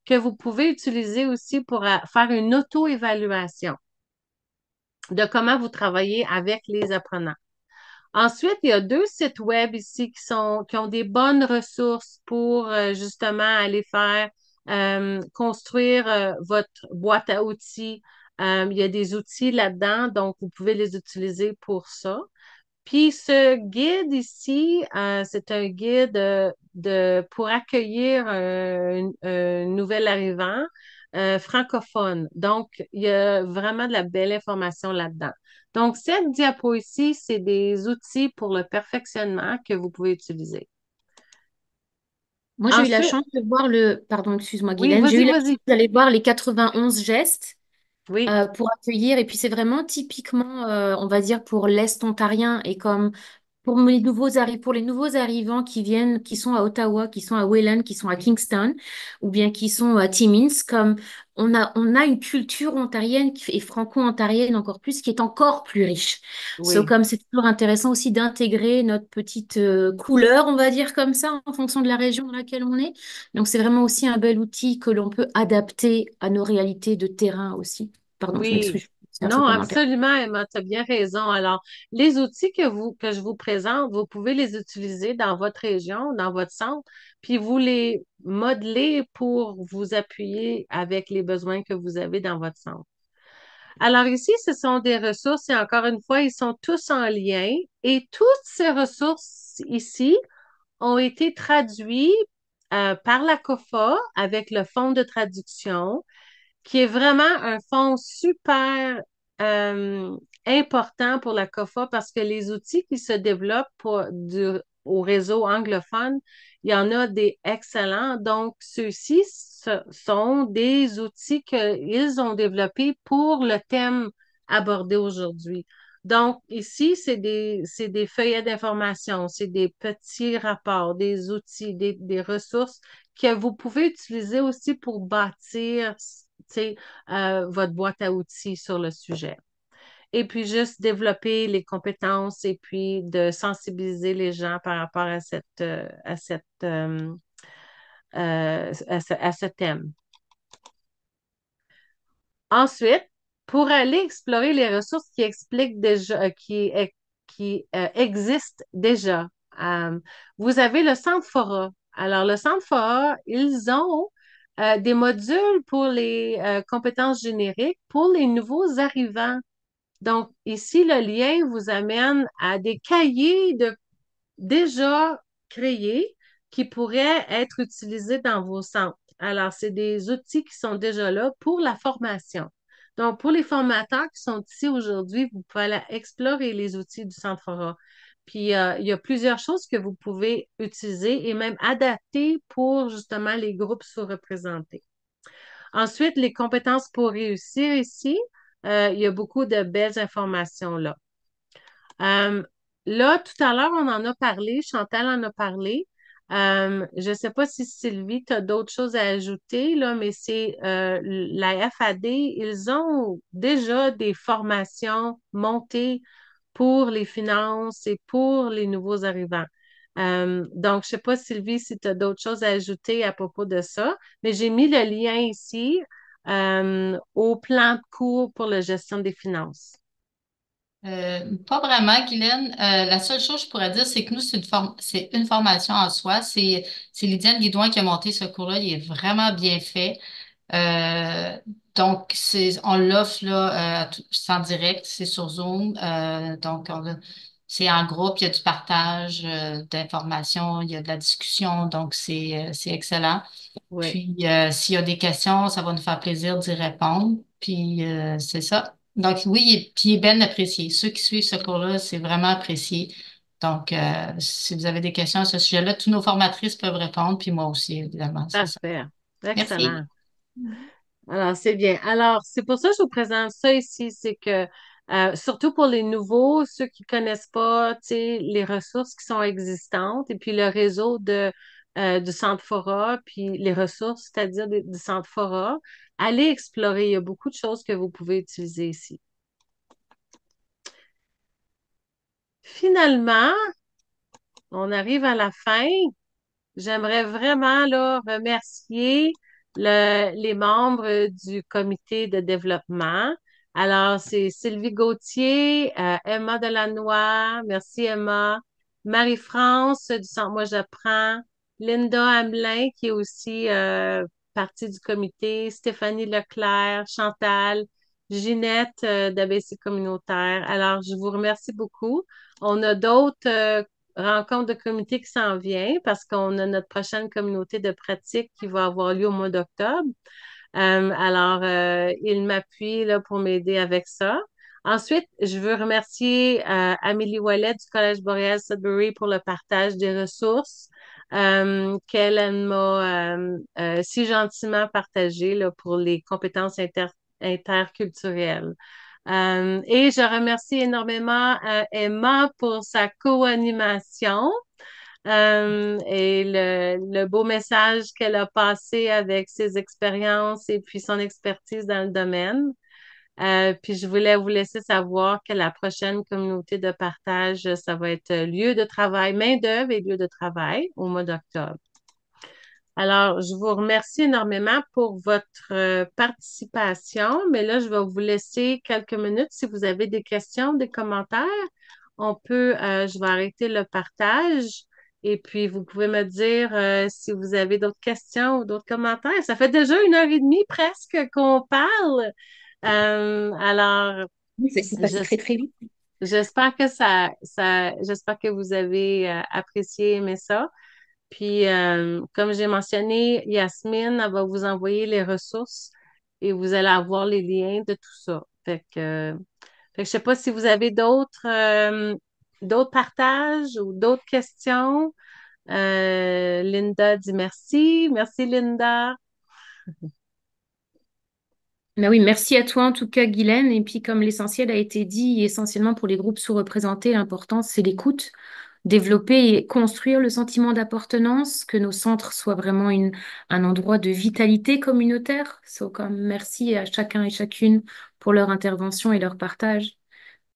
que vous pouvez utiliser aussi pour faire une auto-évaluation de comment vous travaillez avec les apprenants. Ensuite, il y a deux sites web ici qui ont des bonnes ressources pour justement aller faire construire votre boîte à outils. Il y a des outils là-dedans, donc vous pouvez les utiliser pour ça. Puis ce guide ici, c'est un guide pour accueillir un nouvel arrivant francophone. Donc, il y a vraiment de la belle information là-dedans. Donc, cette diapo ici, c'est des outils pour le perfectionnement que vous pouvez utiliser. Moi, j'ai eu la Ensuite, chance de voir Pardon, excuse-moi, oui, Guylaine. J'ai eu la vas-y. chance d'aller voir les 91 gestes Oui, pour accueillir. Et puis, c'est vraiment typiquement, on va dire, pour l'Est ontarien et comme pour les nouveaux arrivants qui viennent, qui sont à Ottawa, qui sont à Welland, qui sont à Kingston, ou bien qui sont à Timmins, comme on a une culture ontarienne et franco-ontarienne encore plus, qui est encore plus riche. oui, Comme c'est toujours intéressant aussi d'intégrer notre petite couleur, on va dire comme ça, en fonction de la région dans laquelle on est. Donc c'est vraiment aussi un bel outil que l'on peut adapter à nos réalités de terrain aussi. Pardon, je oui. m'excuse de faire ce Non, commentaire. absolument, Emma, tu as bien raison. Alors, les outils que je vous présente, vous pouvez les utiliser dans votre région, dans votre centre, puis vous les modeler pour vous appuyer avec les besoins que vous avez dans votre centre. Alors ici, ce sont des ressources et encore une fois, ils sont tous en lien et toutes ces ressources ici ont été traduites par la COFA avec le fonds de traduction qui est vraiment un fonds super euh, important pour la COFA parce que les outils qui se développent au réseau anglophone, il y en a des excellents. Donc, ceux-ci sont des outils qu'ils ont développés pour le thème abordé aujourd'hui. Donc, ici, c'est des feuillets d'information, c'est des petits rapports, des outils, des ressources que vous pouvez utiliser aussi pour bâtir votre boîte à outils sur le sujet. Et puis juste développer les compétences et puis de sensibiliser les gens par rapport à ce thème. Ensuite, pour aller explorer les ressources qui expliquent déjà, qui existent déjà, vous avez le Centre Fora. Alors, le Centre Fora, ils ont des modules pour les compétences génériques pour les nouveaux arrivants. Donc, ici, le lien vous amène à des cahiers déjà créés qui pourraient être utilisés dans vos centres. Alors, c'est des outils qui sont déjà là pour la formation. Donc, pour les formateurs qui sont ici aujourd'hui, vous pouvez aller explorer les outils du Centre Fora. Puis, il y a plusieurs choses que vous pouvez utiliser et même adapter pour justement les groupes sous-représentés. Ensuite, les compétences pour réussir ici, il y a beaucoup de belles informations là. Là, tout à l'heure, on en a parlé, Chantal en a parlé. Je ne sais pas si Sylvie, tu as d'autres choses à ajouter, là, mais c'est la FAD, ils ont déjà des formations montées pour les finances et pour les nouveaux arrivants. Donc, je ne sais pas, Sylvie, si tu as d'autres choses à ajouter à propos de ça, mais j'ai mis le lien ici au plan de cours pour la gestion des finances. Pas vraiment, Guylaine. La seule chose que je pourrais dire, c'est que nous, c'est une formation en soi. C'est Lydiane Guidouin qui a monté ce cours-là. Il est vraiment bien fait. Euh, donc, on l'offre là, c'est en direct, c'est sur Zoom. Donc, c'est en groupe, il y a du partage d'informations, il y a de la discussion. Donc, c'est excellent. Oui. Puis, s'il y a des questions, ça va nous faire plaisir d'y répondre. Puis, c'est ça. Donc, oui, puis il est bien apprécié. Ceux qui suivent ce cours-là, c'est vraiment apprécié. Donc, si vous avez des questions à ce sujet-là, tous nos formatrices peuvent répondre, puis moi aussi, évidemment, c'est ça. Parfait. Merci. Excellent. Alors, c'est bien. Alors, c'est pour ça que je vous présente ça ici, c'est que Surtout pour les nouveaux, ceux qui connaissent pas, tu sais, les ressources qui sont existantes et puis le réseau du Centre Fora, puis les ressources, c'est-à-dire du Centre Fora. Allez explorer. Il y a beaucoup de choses que vous pouvez utiliser ici. Finalement, on arrive à la fin. J'aimerais vraiment là, remercier les membres du comité de développement. Alors, c'est Sylvie Gauthier, Emma Delannoy, merci Emma, Marie-France du Centre Moi J'apprends, Linda Hamelin, qui est aussi partie du comité, Stéphanie Leclerc, Chantal, Ginette d'ABC Communautaire. Alors, je vous remercie beaucoup. On a d'autres rencontre de comité qui s'en vient parce qu'on a notre prochaine communauté de pratique qui va avoir lieu au mois d'octobre. Alors, il m'appuie là, pour m'aider avec ça. Ensuite, je veux remercier Amélie Ouellet du Collège Boréal Sudbury pour le partage des ressources qu'elle m'a si gentiment partagées là, pour les compétences interculturelles. Et je remercie énormément Emma pour sa co-animation et le beau message qu'elle a passé avec ses expériences et puis son expertise dans le domaine. Puis je voulais vous laisser savoir que la prochaine communauté de partage, ça va être lieu de travail, main-d'œuvre et lieu de travail au mois d'octobre. Alors, je vous remercie énormément pour votre participation, mais là, je vais vous laisser quelques minutes si vous avez des questions, des commentaires. Je vais arrêter le partage et puis vous pouvez me dire si vous avez d'autres questions ou d'autres commentaires. Ça fait déjà 1 heure et demie presque qu'on parle. Alors, Oui, c'est passé très, très vite. j'espère que j'espère que vous avez apprécié, aimé ça. Puis, comme j'ai mentionné, Yasmine, elle va vous envoyer les ressources et vous allez avoir les liens de tout ça. Fait que je ne sais pas si vous avez d'autres partages ou d'autres questions. Linda dit merci. Merci, Linda. Ben oui, merci à toi en tout cas, Guylaine. Et puis, comme l'essentiel a été dit, essentiellement pour les groupes sous-représentés, l'important, c'est l'écoute, développer et construire le sentiment d'appartenance, que nos centres soient vraiment un endroit de vitalité communautaire. Merci à chacun et chacune pour leur intervention et leur partage.